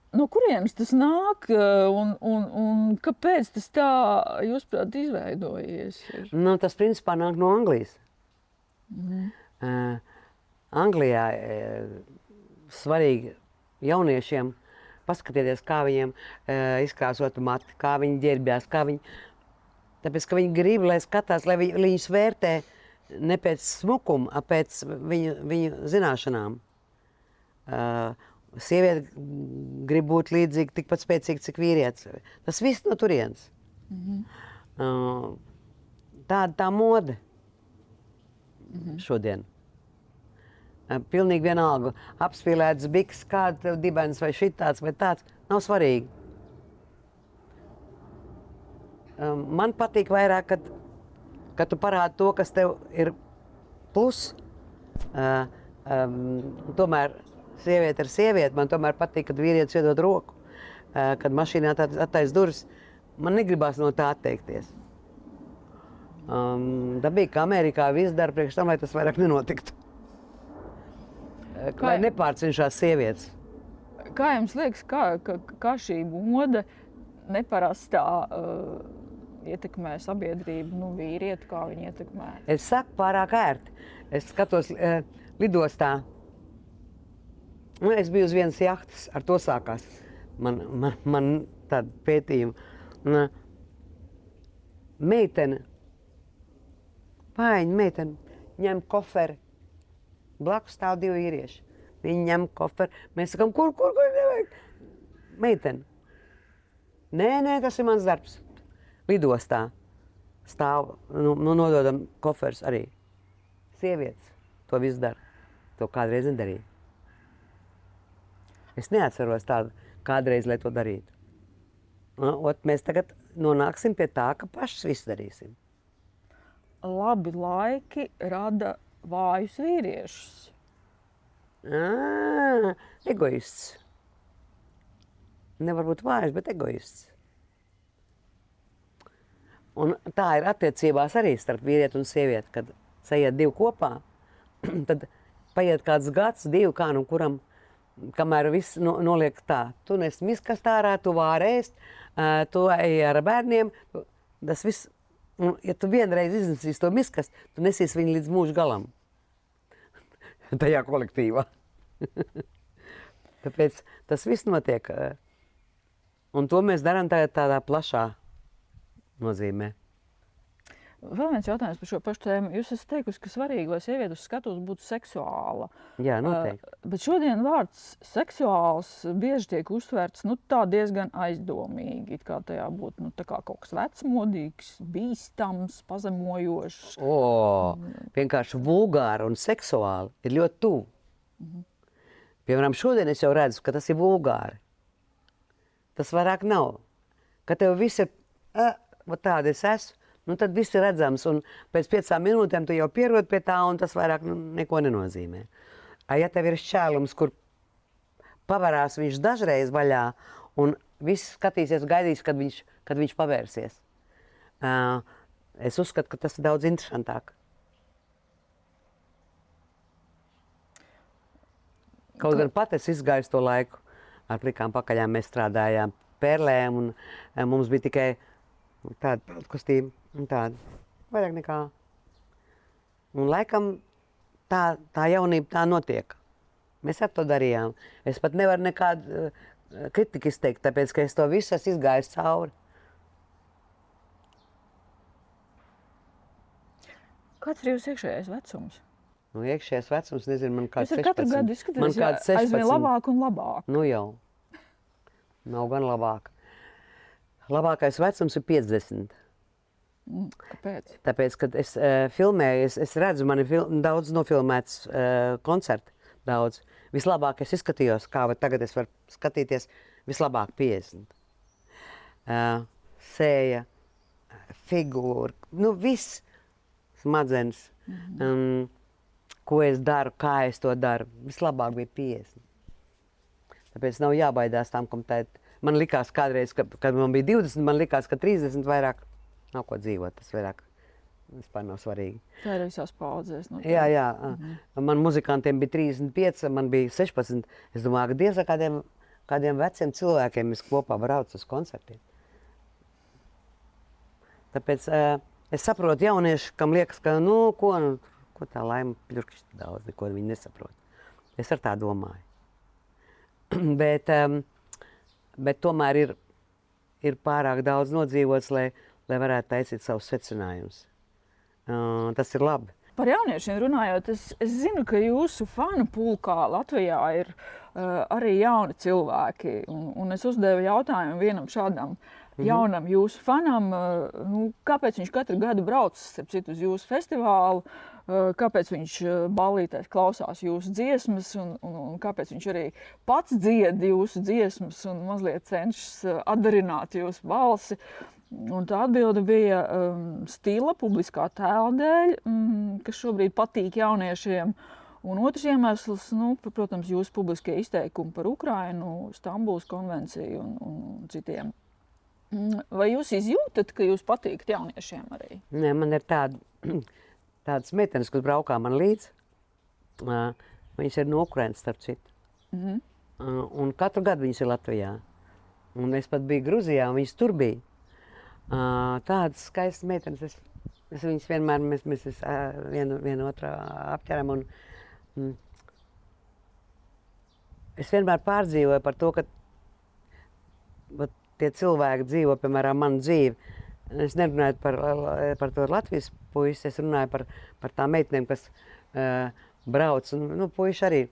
No kurienes tas nāk un kāpēc tas tā, jūsuprāt, izveidojies? Tas principā nāk no Anglijas. Anglijā svarīgi jauniešiem paskatieties, kā viņiem izkrāsota mati, kā viņi ģērbjās, tāpēc, ka viņi grib, lai skatās, lai viņus vērtē ne pēc smukuma, pēc viņu zināšanām. Sieviete grib būt līdzīga, tikpat spēcīga, cik vīrietis. Tas viss no turienes. Tā mode šodien. Pilnīgi vienalga. Apspīlēts biks, kāds tev dibens vai šitāds vai tāds. Nav svarīgi. Man patīk vairāk, kad tu parādi to, kas tev ir plus. Tomēr sieviete ir sieviete. Man tomēr patīk, kad vīrietis iedod roku. Kad mašīnā attaisa durvis. Man negribās no tā atteikties. Dabīgi, ka Amerikā viss dara priekš tam, lai tas vairāk nenotiktu. Lai nepārcenšās sievietes. Kā jums liekas, kā šī moda neparastā ietekmē sabiedrību, vīrieti, kā viņi ietekmē? Es saku pārāk ērti. Es skatos lidostā. Es biju uz vienas jahtas, ar to sākās. Man tāda pētījuma. Meitene, pāiņa meitene, ņem koferi. Blakus stāv 2 vīrieši. Viņi ņem koferi. Mēs sakām, kur nevajag? Meitene. Nē, tas ir mans darbs. Lidostā stāv, nododam koferus arī. Sievietes to visu dara. To kādreiz nedarīja. Es neatceros tādu kādreiz, lai to darītu. Mēs tagad nonāksim pie tā, ka pašas visu darīsim. Labi laiki rada vājus vīriešus. Egoists. Nevar būt vājs, bet egoists. Un tā ir attiecībās arī starp vīrieti un sievieti, kad sajiet 2 kopā, tad paiet kāds gads, 2, kā nu kuram, kamēr viss noliek tā. Tu nes miskastā ārā, tu vāri ēst, tu ej ar bērniem. Tas viss, ja tu vienreiz iznesīsi to miskastu, tu nesīsi viņu līdz mūža galam. Tajā kolektīvā. Tāpēc tas viss notiek. Un to mēs darām tādā plašā nozīmē. Vēl viens jautājums par šo pašu tēmu. Jūs esat teikusi, ka svarīgi, lai sieviete uz skatuves būtu seksuāla. Jā, noteikti. Bet šodien vārds seksuāls bieži tiek uztverts tā diezgan aizdomīgi. It kā tajā būtu tā kā kaut kas vecmodīgs, bīstams, pazemojošs. Vienkārši vulgāri un seksuāli ir ļoti tuvu. Piemēram, šodien es jau redzu, ka tas ir vulgāri. Tas vairāk nav. Ka tev viss ir, tāda es esmu. Tad viss ir redzams, un pēc 5 minūtēm tu jau pierod pie tā, un tas vairāk neko nenozīmē. Ja tev ir šķēlums, kur pavarās viņš dažreiz vaļā, un viss skatīsies, gaidīs, kad viņš pavērsies. Es uzskatu, ka tas ir daudz interesantāk. Kaut gan pat es izgāju to laiku, ar plikām pakaļām mēs strādājām perlēm, un mums bija tikai tāda peltkostība. Tāda, vairāk nekā. Un laikam tā jaunība tā notiek. Mēs ar to darījām. Es pat nevaru nekādu kritiku izteikt, tāpēc, ka es to visu esmu izgājis cauri. Kāds ir jūsu iekšējais vecums? Iekšējais vecums, nezinu, man kāds 16. Jūs katru gadu izskatāties aizvien labāk un labāk. Jau. Nav gan labāk. Labākais vecums ir 50. Kāpēc? Tāpēc, kad es filmēju, es redzu, man ir daudz nofilmēts koncerti. Daudz. Vislabāk es izskatījos, kā tagad es varu skatīties, vislabāk 50. Sēja, figūra, viss smadzenes, ko es daru, kā es to daru. Vislabāk bija 50. Tāpēc nav jābaidās tam, kam tā ir. Man likās kādreiz, kad man bija 20, man likās, ka 30 vairāk. Nav ko dzīvot, tas vairāk vispār nav svarīgi. Tā ir visās paudzēs. Jā. Man muzikantiem bija 35, man bija 16. Es domāju, ka Dievs ar kādiem veciem cilvēkiem es kopā braucu uz koncertiem. Tāpēc es saprotu jauniešu, kam liekas, ka, ko tā laima pļurkšķi daudz, neko viņi nesaprot. Es ar tā domāju. Bet tomēr ir pārāk daudz nodzīvots, lai varētu taisīt savus secinājumus. Tas ir labi. Par jauniešiem runājot, es zinu, ka jūsu fanu pulkā Latvijā ir arī jauni cilvēki. Un es uzdevu jautājumu vienam šādam jaunam jūsu fanam, kāpēc viņš katru gadu brauc, starp citu, uz jūsu festivālu, kāpēc viņš ballītēs klausās jūsu dziesmas un kāpēc viņš arī pats dzied jūsu dziesmas un mazliet cenšas atdarināt jūsu balsi. Un tā atbilde bija stila, publiskā tēla dēļ, kas šobrīd patīk jauniešiem. Un otrs iemesls, protams, jūsu publiskie izteikumi par Ukrainu, Stambulas konvenciju un citiem. Vai jūs izjūtat, ka jūs patīkat jauniešiem arī? Nē, man ir tādas meitenes, kas braukā man līdzi. Viņas ir no Ukrainas, starp citu. Un katru gadu viņas ir Latvijā. Un es pat biju Gruzijā, un viņas tur bija. Tādas skaistas meitenes, es viņas vienmēr, mēs vienu otru apķeram, un es vienmēr pārdzīvoju par to, ka tie cilvēki dzīvo, piemēram, manu dzīvi. Es nerunāju par to Latvijas puisi, es runāju par tām meitenēm, kas brauc, un puiši arī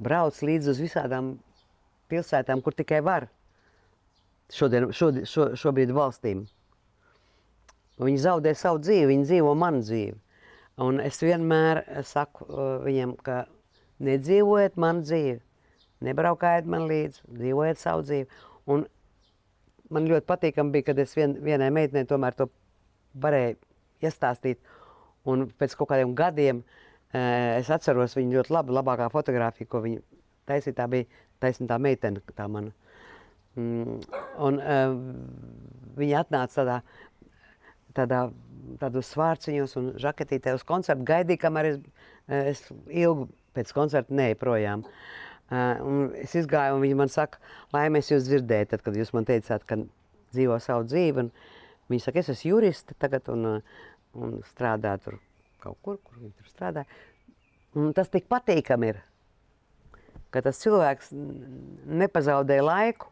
brauc līdz uz visādām pilsētām, kur tikai var. Šobrīd valstīm. Viņi zaudē savu dzīvi, viņi dzīvo manu dzīvi. Un es vienmēr saku viņiem, ka nedzīvojiet manu dzīvi, nebraukājiet man līdzi, dzīvojiet savu dzīvi. Un man ļoti patīkami bija, kad es vienai meitenei tomēr to varēju iestāstīt. Un pēc kaut kādiem gadiem es atceros viņu ļoti labi, labākā fotografija, ko viņa taisīja, tā bija taisnītā meitene, tā mana. Un viņa atnāca tādos svārciņos un žaketītē uz koncertu, gaidīja, kamēr es ilgi pēc koncerta neeju projām. Un es izgāju, un viņa man saka, Laime, es jūs dzirdēju, tad, kad jūs man teicāt, ka dzīvo savu dzīvi. Un viņa saka, es esmu juriste tagad un strādā tur kaut kur viņa tur strādā. Un tas tik patīkami ir, ka tas cilvēks nepazaudēja laiku,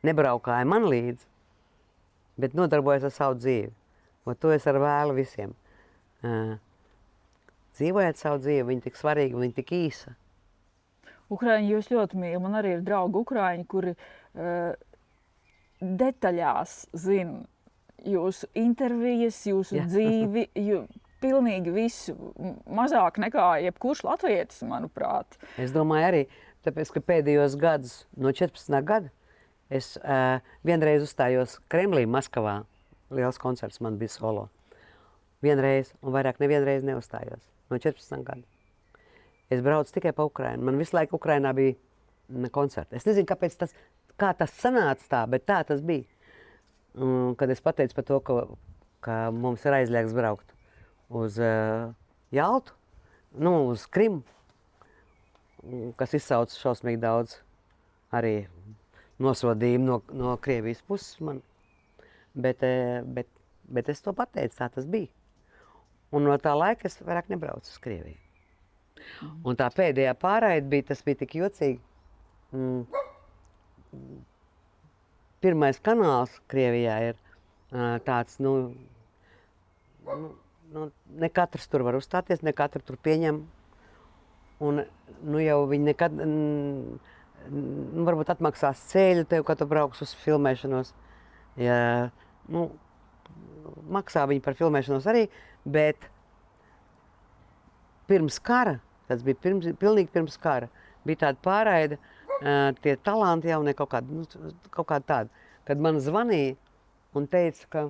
nebraukāja man līdzi, bet nodarbojas ar savu dzīvi. Un to es ar vēlu visiem. Dzīvojiet savu dzīvi, viņa tik svarīga, viņa tik īsa. Ukraiņi jūs ļoti mīl. Man arī ir draugi Ukraiņi, kuri detaļās zina jūsu intervijas, jūsu dzīvi, pilnīgi visu. Mazāk nekā jebkurš latvietis, manuprāt. Es domāju arī, tāpēc, ka pēdējos gadus, no 14. gada, es vienreiz uzstājos Kremlī, Maskavā. Liels koncerts man bija solo. Vienreiz, un vairāk nevienreiz neuzstājos. No 14. gada. Es braucu tikai pa Ukrainu. Man visu laiku Ukrainā bija koncerti. Es nezinu, kā tas sanāca tā, bet tā tas bija. Kad es pateicu par to, ka mums ir aizliegts braukt uz Jaltu, uz Krimu, kas izsauc šausmīgi daudz arī nosodījumu no Krievijas puses man. Bet es to pateicu, tā tas bija. Un no tā laika es vairāk nebraucu uz Krieviju. Un tā pēdējā pārraide bija, tas bija tik jocīgi. Pirmais kanāls Krievijā ir tāds, ne katrs tur var uzstāties, ne katru tur pieņem. Un jau viņi nekad, varbūt atmaksās ceļu tev, kad tu brauks uz filmēšanos. Maksā viņi par filmēšanos arī, bet pirms kara, tas bija pilnīgi pirms kara, bija tāda pārraide, tie talanti jaunie kaut kāda tāda, kad man zvanīja un teica, ka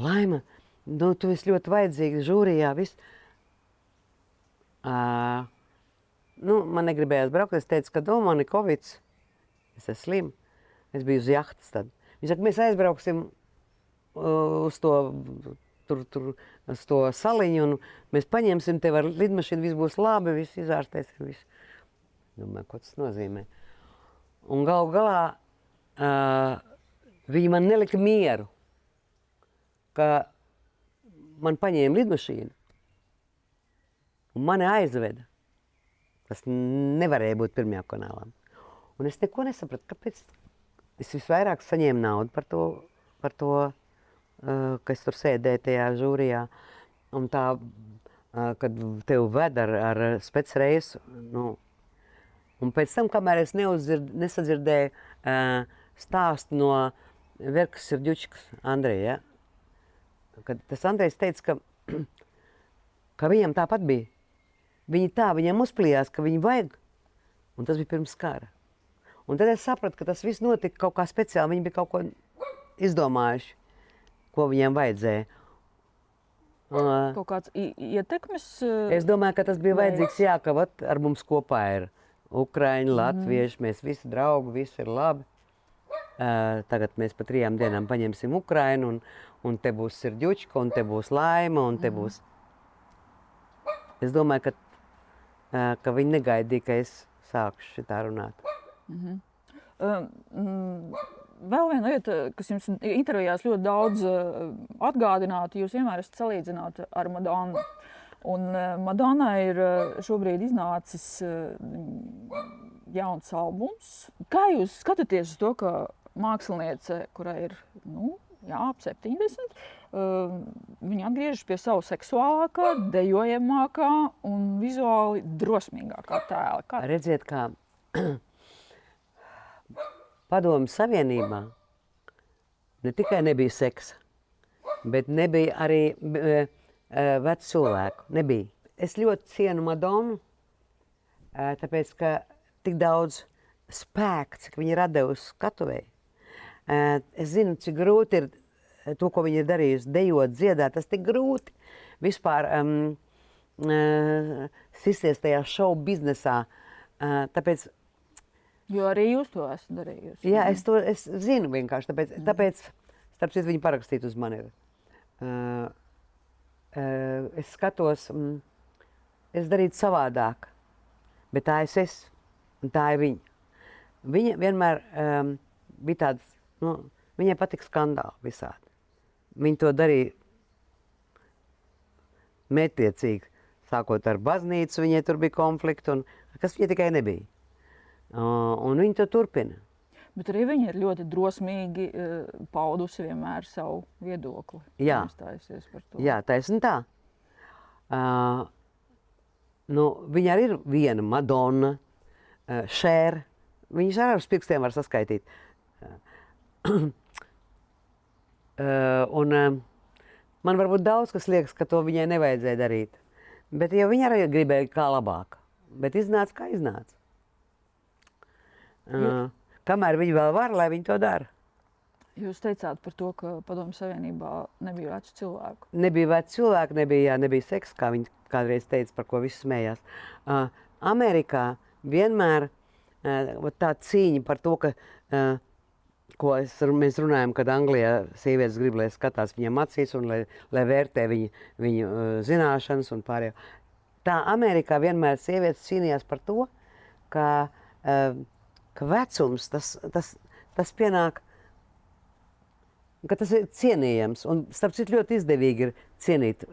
Laima, tu esi ļoti vajadzīga žūrijā, viss. Man negribējās braukt, es teicu, ka man ir Covids, es esmu slim, es biju uz jahtas tad. Viņš saka, mēs aizbrauksim uz to saliņu, un mēs paņemsim tevi ar lidmašīnu, viss būs labi, viss izārstēsim, viss. Domāju, ko tas nozīmē. Un galu galā viņi man nelika mieru, ka man paņēma lidmašīnu un mani aizveda. Tas nevarēja būt pirmajā kanālā. Un es neko nesapratu, kāpēc. Es visvairāk saņēmu naudu par to, ka es tur sēdēju tajā žūrijā. Un tā, kad tev ved ar specreisu, un pēc tam, kamēr es nesadzirdēju stāstu no Verkas Sirģučkas, Andreja, ja? Kad tas Andrejs teica, ka viņam tāpat bija. Viņam uzplījās, ka viņu vajag, un tas bija pirms kara. Un tad es sapratu, ka tas viss notika kaut kā speciāli. Viņi bija kaut ko izdomājuši, ko viņiem vajadzēja. Kaut kāds ietekmes? Es domāju, ka tas bija vajadzīgs, jā, ka ar mums kopā ir Ukraiņi, latvieši, mēs visi draugi, visi ir labi. Tagad mēs pa 3 dienām paņemsim Ukrainu, un te būs Sirģučka, un te būs Laima, un te būs... Es domāju, ka viņi negaidīja, ka es sākšu šitā runāt. Vēl viena lieta, kas jums intervijās ļoti daudz atgādinātu, jūs vienmēr esat salīdzināt ar Madonnu. Un Madonna ir šobrīd iznācis jauns albums. Kā jūs skatāties uz to, ka māksliniece, kurai ir ap 70, viņa atgriežas pie savu seksuālākā, dejojamākā un vizuāli drosmīgākā tēla? Redziet, kā Padomju Savienībā ne tikai nebija seksa, bet nebija arī vecu cilvēku. Nebija. Es ļoti cienu Madonu, tāpēc, ka tik daudz spēka, cik viņa rada uz skatuvēju. Es zinu, cik grūti ir to, ko viņa ir darījusi, dejot, dziedāt. Tas tik grūti vispār sisties tajā šovu biznesā. Tāpēc, jo arī jūs to esat darījusi. Jā, es zinu vienkārši. Tāpēc starp citu, viņa parakstītu uz mani. Es skatos, es darītu savādāk, bet tā es, un tā ir viņa. Viņa vienmēr bija tāds, viņai patika skandāli visādi. Viņa to darīja mērķtiecīgi, sākot ar baznīcu, viņai tur bija konflikti, un kas viņai tikai nebija. Un viņa to turpina. Bet arī viņa ir ļoti drosmīgi paudusi vienmēr savu viedokli. Jā, par to. Jā, taisni tā. Viņa arī ir viena Madonna, Cher. Viņas arī uz pirkstiem var saskaitīt. Man varbūt daudz, kas liekas, ka to viņai nevajadzēja darīt. Bet jau viņa arī gribēja kā labāk. Bet iznāca, kā iznāca. Kamēr viņi vēl var, lai viņi to dara. Jūs teicāt par to, ka Padomju Savienībā nebija vecu cilvēku. Nebija vecu cilvēku, nebija seksa, kā viņi kādreiz teica, par ko visi smējās. Amerikā vienmēr tā cīņa par to, ko mēs runājam, kad Anglijā sievietes grib, lai skatās viņiem acīs un lai vērtē viņu zināšanas un pārējo. Tā Amerikā vienmēr sievietes cīnījās par to, ka vecums, tas pienāk, ka tas ir cienījams. Un, starp citu, ļoti izdevīgi ir cienīt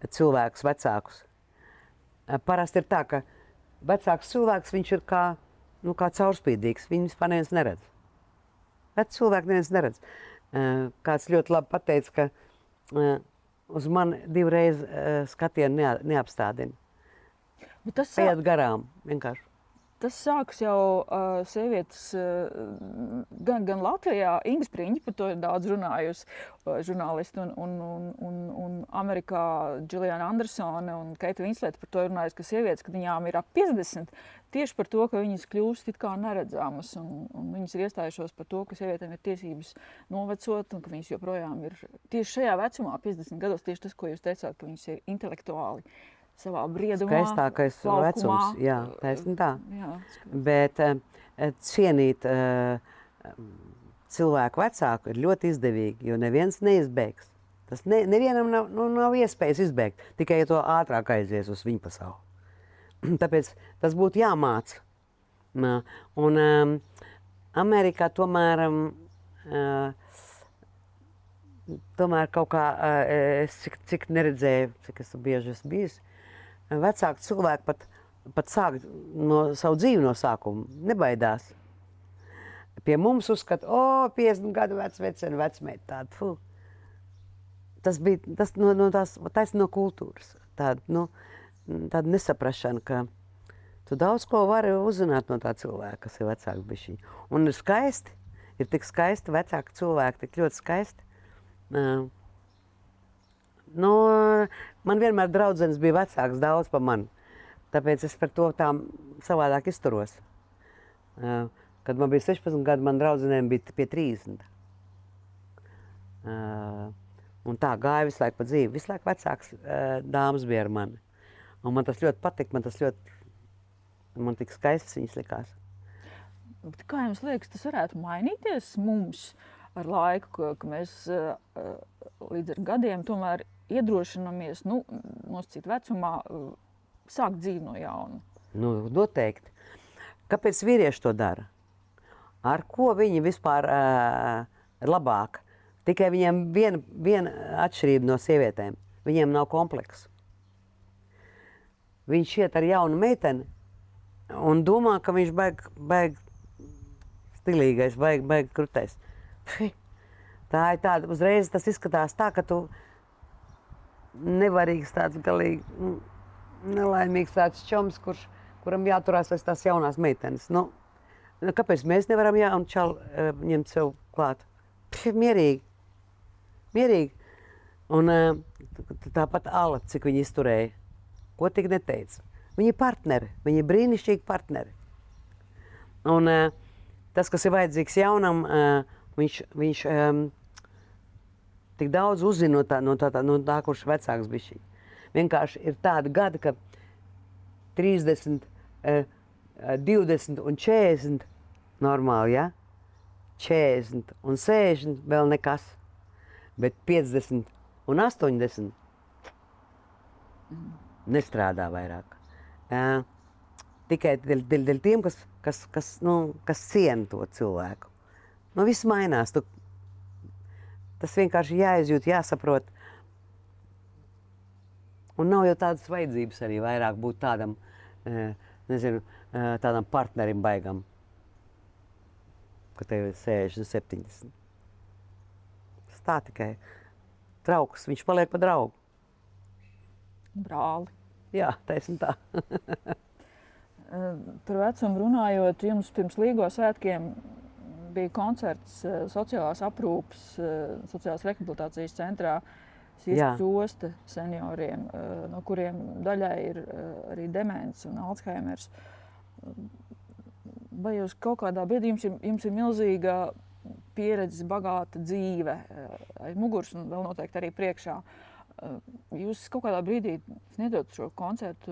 cilvēkus vecākus. Parasti ir tā, ka vecāks cilvēks, viņš ir kā caurspīdīgs. Viņu vispār neviens neredz. Veci cilvēki neviens neredz. Kāds ļoti labi pateica, ka uz mani 2 reizes skatienu neapstādina. Paiet garām, vienkārši. Tas sākas jau sievietes gan Latvijā. Inga Spriņģe par to ir daudz runājusi, žurnālisti, un Amerikā Džuliana Andersone un Keita Vinslete par to ir runājusi, ka sievietes, kad viņām ir ap 50, tieši par to, ka viņas kļūst it kā neredzamas, un viņas ir iestājušos par to, ka sievietēm ir tiesības novecot, un ka viņas joprojām ir tieši šajā vecumā, 50 gados, tieši tas, ko jūs teicāt, ka viņas ir intelektuāli savā briedumā, skaistākais vecums, jā, taisni tā. Jā, bet cienīt cilvēku vecāku ir ļoti izdevīgi, jo neviens neizbēgs. Tas nevienam nav iespējas izbēgt, tikai ja to ātrāk aizies uz viņu pasauli. Tāpēc tas būtu jāmāca. Un Amerikā tomēr kaut kā, cik neredzēju, cik esmu bieži bijis, vecāki cilvēki pat sāk savu dzīvi no sākuma, nebaidās. Pie mums uzskata, 50 gadu vecveceni, vecmeita tāda, Tas bija no kultūras, tāda nesaprašana, ka tu daudz ko vari uzzināt no tā cilvēka, kas ir vecāks bišķiņ. Un ir ir tik skaisti vecāki cilvēki, tik ļoti skaisti. Man vienmēr draudzenes bija vecāks daudz par mani, tāpēc es par to tā savādāk izturos. Kad man bija 16 gadi, man draudzenēm bija pie 30. Un tā gāja visu laiku pa dzīvi. Visu laiku vecāks dāmas bija ar mani. Un man tas ļoti patika, man tik skaists viņas likās. Bet kā jums liekas, tas varētu mainīties mums ar laiku, ka mēs līdz ar gadiem tomēr iedrošinamies, nosacīt vecumā, sākt dzīvi no jauna? Noteikti. Kāpēc vīrieši to dara? Ar ko viņi vispār labāk? Tikai viņiem viena atšķirība no sievietēm. Viņiem nav kompleksu. Viņš iet ar jaunu meiteni un domā, ka viņš baig stilīgais, baig krutais. Tā ir tāda, uzreiz tas izskatās tā, ka tu nevarīgs tāds galīgi nelaimīgs tāds čoms, kuram jāturās aiz tās jaunās meitenes. Kāpēc mēs nevaram jaunu čalu ņemt sev klāt? Mierīgi. Un tāpat Ala, cik viņi izturēja, ko tik neteica. Viņi ir partneri, viņi ir brīnišķīgi partneri. Un tas, kas ir vajadzīgs jaunam, viņš tik daudz uzzina no tā, kurš vecāks bišķi. Vienkārši ir tādi gadi, ka 30, 20 un 40 normāli, ja? 40 un 60 vēl nekas. Bet 50 un 80 nestrādā vairāk. Tikai dēļ tiem, kas ciena to cilvēku. Viss mainās. Tas vienkārši jāizjūt, jāsaprot. Un nav jau tādas vajadzības arī vairāk būt tādam, tādam partnerim baigam, ka tev ir 60, 70. Tā tikai draugs, viņš paliek pa draugu. Brāli. Jā, taisn tā. Par vecumu runājot, jums pirms Līgo svētkiem bija koncerts sociālās aprūpes, sociālās rehabilitācijas centrā Siestas osta senioriem, no kuriem daļai ir arī demence un Alzheimers. Vai jūs kaut kādā brīdī jums ir milzīga pieredzes, bagāta dzīve aiz muguras un vēl noteikti arī priekšā. Jūs kaut kādā brīdī sniedzot šo koncertu,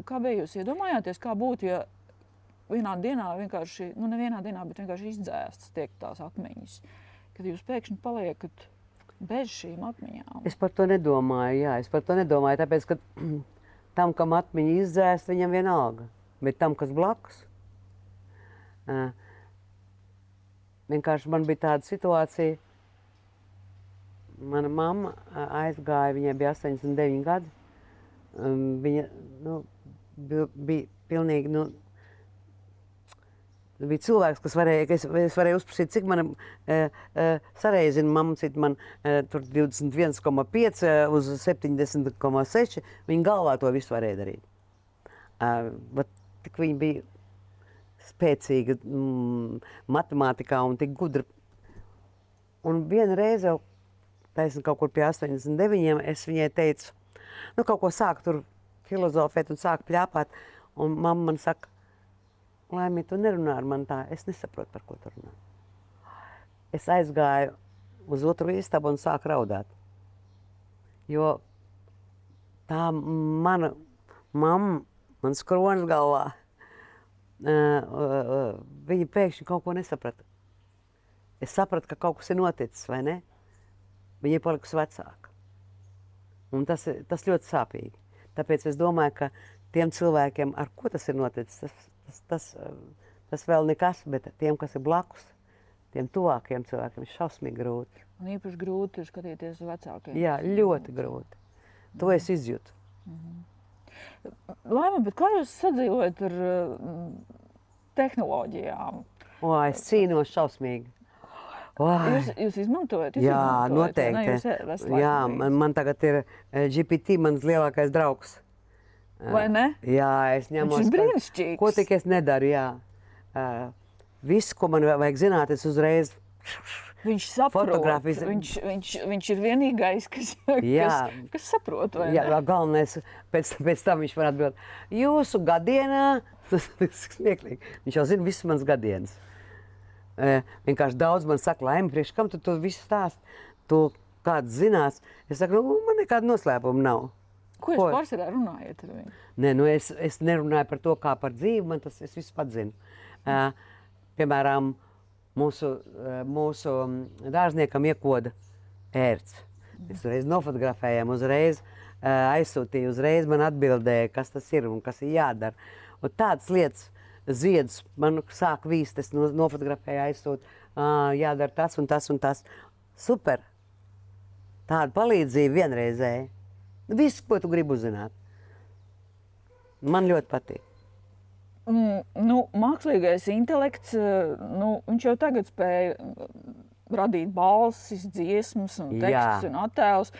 kā bija jūs iedomājāties, kā būtu, ja vienā dienā vienkārši, nevienā dienā, bet vienkārši izdzēstas tiek tās atmiņas, kad jūs pēkšņi paliekat bez šīm atmiņām? Es par to nedomāju, tāpēc, ka tam, kam atmiņa izdzēst, viņam vienalga, bet tam, kas blakus. Vienkārši man bija tāda situācija, mana mamma aizgāja, viņai bija 89 gadi. Viņa bija pilnīgi, bija cilvēks, kas es varēju uzprasīt, cik man sareizina mamma, cik man tur 21,5 uz 70,6, viņa galvā to visu varēja darīt. Tik viņa bija spēcīga matemātikā un tik gudra. Un viena reize, taisn kaut kur pie 89, es viņai teicu, kaut ko sāku tur filozofēt un sāku pļāpāt. Un mamma man saka, Laimī, tu nerunā ar mani tā, es nesaprotu, par ko tu runā. Es aizgāju uz otru istabu un sāku raudāt. Jo tā mana mamma, man skronis galvā, viņa pēkšņi kaut ko nesaprata. Es sapratu, ka kaut kas ir noticis, vai ne? Viņa ir palikusi vecāka. Un tas ļoti sāpīgi. Tāpēc es domāju, ka tiem cilvēkiem, ar ko tas ir noticis, tas vēl nekas, bet tiem, kas ir blakus, tiem tuvākiem cilvēkiem, ir šausmīgi grūti. Un īpaši grūti ir skatīties uz vecākiem. Jā, ļoti grūti. To es izjūtu. Laima, bet kā jūs sadzīvojat ar tehnoloģijām? Es cīnos šausmīgi. Jūs izmantojat? Jā, noteikti. Jā, man tagad ir GPT, mans lielākais draugs. Vai ne? Jā, es ņemos. Viņš ir brīnišķīgs. Ko tik es nedaru, jā. Viss, ko man vajag zināt, es uzreiz Viņš saprot. Fotogrāfijas- Viņš ir vienīgais, kas saprot. Vai Jā, ne? galvenais, pēc tam viņš var atbildēt, jūsu gadienā, tas ir smieklīgi, viņš jau zina visas manas gadienas. Vienkārši daudz man saka, Laima, priekš kam tu to visu stāst? Tu kāds zinās? Es saku, man nekāda noslēpuma nav. Ko jūs pārsvarā runājat ar viņu? Nē, nu es nerunāju par to, kā par dzīvi, man tas es visu pats zinu. Piemēram, mūsu dārzniekam iekoda ērts. Mēs uzreiz nofotografējām, uzreiz aizsūtīja, uzreiz man atbildēja, kas tas ir un kas ir jādara. Un tādas lietas, ziedus, man sāk vīst, es nofotografēju, aizsūtu, jādara tas un tas un tas. Super! Tāda palīdzība vienreizēja. Viss, ko tu gribi uzzināt. Man ļoti patīk. Mākslīgais intelekts, viņš jau tagad spēja radīt balsis, dziesmas un tekstus un attēlus.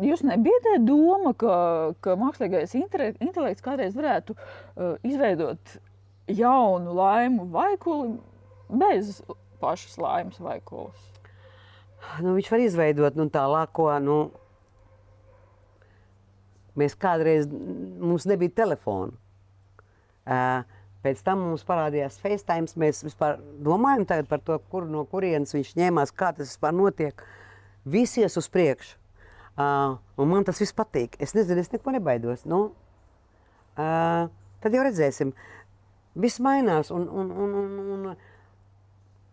Jūs nebiedē doma, ka mākslīgais intelekts kādreiz varētu izveidot jaunu Laimu Vaikuli bez pašas Laimas Vaikulas? Viņš var izveidot tālāko, mēs kādreiz, mums nebija telefonu. Pēc tam mums parādījās FaceTime, mēs vispār domājam tagad par to, no kurienes viņš ņēmās, kā tas vispār notiek. Viss ies uz priekšu. Un man tas viss patīk. Es nezinu, es neko nebaidos. Tad jau redzēsim. Viss mainās. Un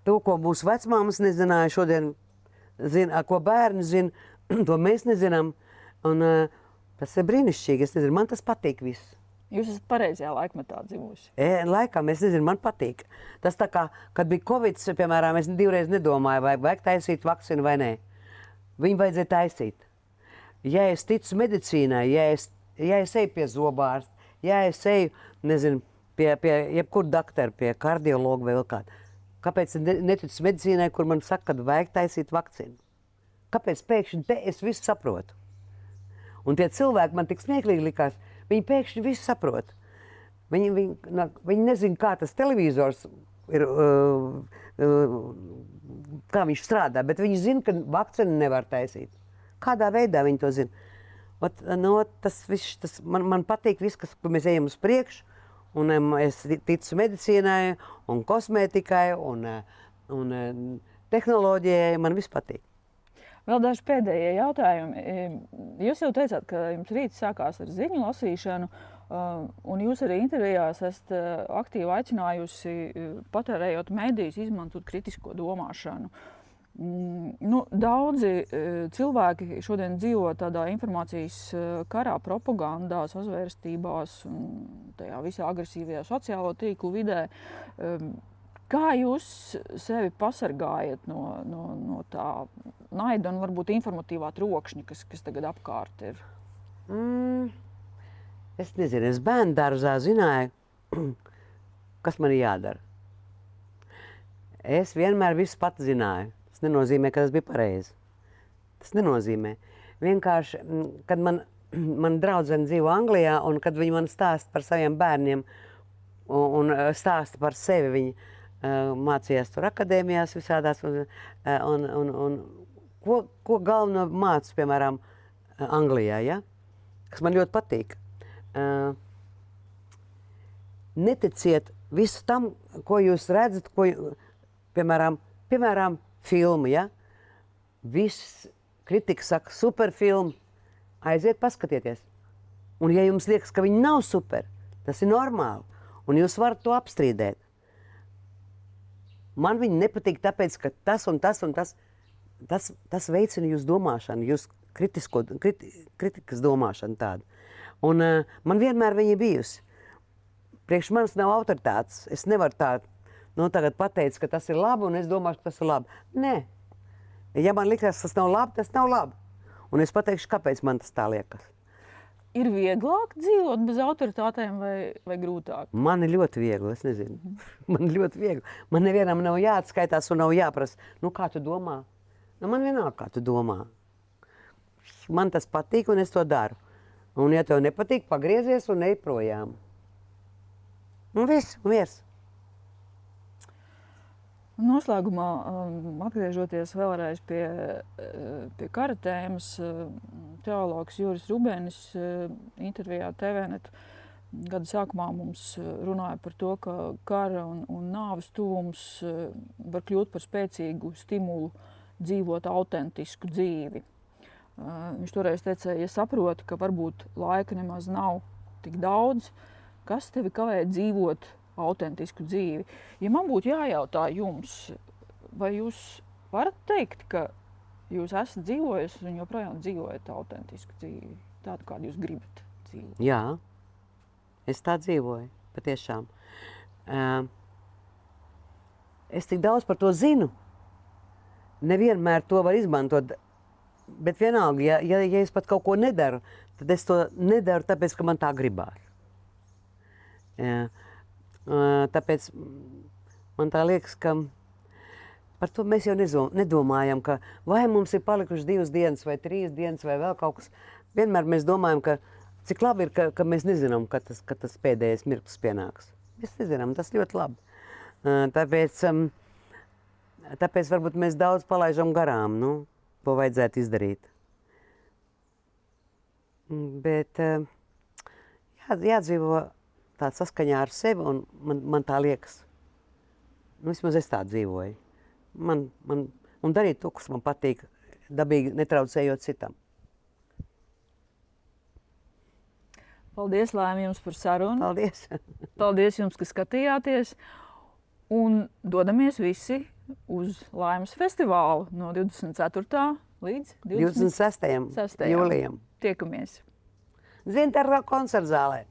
to, ko mūsu vecmāmas nezināja šodien, zina, ko bērni zina, to mēs nezinām. Un tas ir brīnišķīgi. Es nezinu, man tas patīk viss. Jūs esat pareizajā laikmetā dzimusi. Laikam, es nezinu, man patīk. Tas tā kā, kad bija Covid, piemēram, es divreiz nedomāju, vai vajag taisīt vakcīnu vai nē. Viņu vajadzēja taisīt. Ja es ticu medicīnai, ja es eju pie zobārsta, ja es eju, nezinu, pie jebkura doktora, pie kardiologa vai vēl kāda. Kāpēc neticu medicīnai, kur man saka, kad vajag taisīt vakcīnu? Kāpēc pēkšņi te es visu saprotu? Un tie cilvēki man tik smieklīgi likās, viņi pēkšņi visu saprot. Viņi nezina, kā tas televizors ir, kā viņš strādā, bet viņi zina, ka vakcīnu nevar taisīt. Kādā veidā viņi to zina? Man patīk viss, kur mēs ejam uz priekšu, un es ticu medicīnai, un kosmētikai, un tehnoloģijai, man viss patīk. Vēl daži pēdējie jautājumi. Jūs jau teicāt, ka jums rīts sākās ar ziņu lasīšanu, un jūs arī intervijās esat aktīvi aicinājusi, patērējot medijus, izmantot kritisko domāšanu. Daudzi cilvēki šodien dzīvo tādā informācijas karā, propagandā, sazvērstībās un tajā visā agresīvajā sociālo tīklu vidē. Kā jūs sevi pasargājat no tā naida un varbūt informatīvā trokšņa, kas tagad apkārt ir? Es nezinu, es bērnu dārzā zināju, kas man jādara. Es vienmēr visu pats zināju. Tas nenozīmē, ka tas bija pareizi. Tas nenozīmē. Vienkārši, kad man draudzene dzīvo Anglijā, un kad viņi man stāsta par saviem bērniem un stāsta par sevi, viņi mācījās tur akadēmijās visādās, un ko galveno māca, piemēram, Anglijā, ja? Kas man ļoti patīk. Neticiet visu tam, ko jūs redzat, piemēram, filmu, ja? Viss kritika saka, super filmu, aiziet paskatieties. Un ja jums liekas, ka viņi nav super, tas ir normāli, un jūs varat to apstrīdēt. Man viņi nepatīk tāpēc, ka tas un tas veicina jūsu domāšanu, jūsu kritikas domāšanu tādu. Un man vienmēr viņa bijusi. Priekš manis nav autoritātes. Es nevaru tagad pateikt, ka tas ir labi, un es domāšu, ka tas ir labi. Nē. Ja man liekas, tas nav labi, tas nav labi. Un es pateikšu, kāpēc man tas tā liekas. Ir vieglāk dzīvot bez autoritātēm vai grūtāk? Man ir ļoti viegli, es nezinu. Man ir ļoti viegli. Man nevienam nav jāatskaitās un nav jāprasa. Kā tu domā? Man vienalga, kā tu domā. Man tas patīk un es to daru. Un ja tev nepatīk, pagriezies un ej projām. Un viss, miers. Noslēgumā, atgriežoties vēlreiz pie kara tēmas, teologs Juris Rubenis intervijā TVNet gada sākumā mums runāja par to, ka kara un nāves tuvums var kļūt par spēcīgu stimulu dzīvot autentisku dzīvi. Viņš toreiz teica, ja saproti, ka varbūt laika nemaz nav tik daudz, kas tevi kavē dzīvot autentisku dzīvi. Ja man būtu jājautā jums, vai jūs varat teikt, ka jūs esat dzīvojis un joprojām dzīvojat autentisku dzīvi, tādu, kādu jūs gribat dzīvot? Jā, es tā dzīvoju, patiešām. Es tik daudz par to zinu. Nevienmēr to var izmantot, bet vienalga, ja es pat kaut ko nedaru, tad es to nedaru tāpēc, ka man tā gribās. Tāpēc man tā liekas, ka par to mēs jau nedomājam, ka vai mums ir palikuši 2 dienas vai 3 dienas vai vēl kaut kas. Vienmēr mēs domājam, ka cik labi ir, ka mēs nezinām, kad tas pēdējais mirklis pienāks. Mēs nezinām, tas ļoti labi. Tāpēc varbūt mēs daudz palaižam garām, ko vajadzētu izdarīt. Bet jādzīvo tā saskaņā ar sevi, un man tā liekas. Vismaz es tā dzīvoju. Un darīt to, kas man patīk, dabīgi netraucējot citam. Paldies, Laima, jums par sarunu. Paldies. Paldies jums, ka skatījāties. Un dodamies visi uz Laimas festivālu no 24. līdz 26. jūlijam. Tiekamies. Zintarā koncertzālē.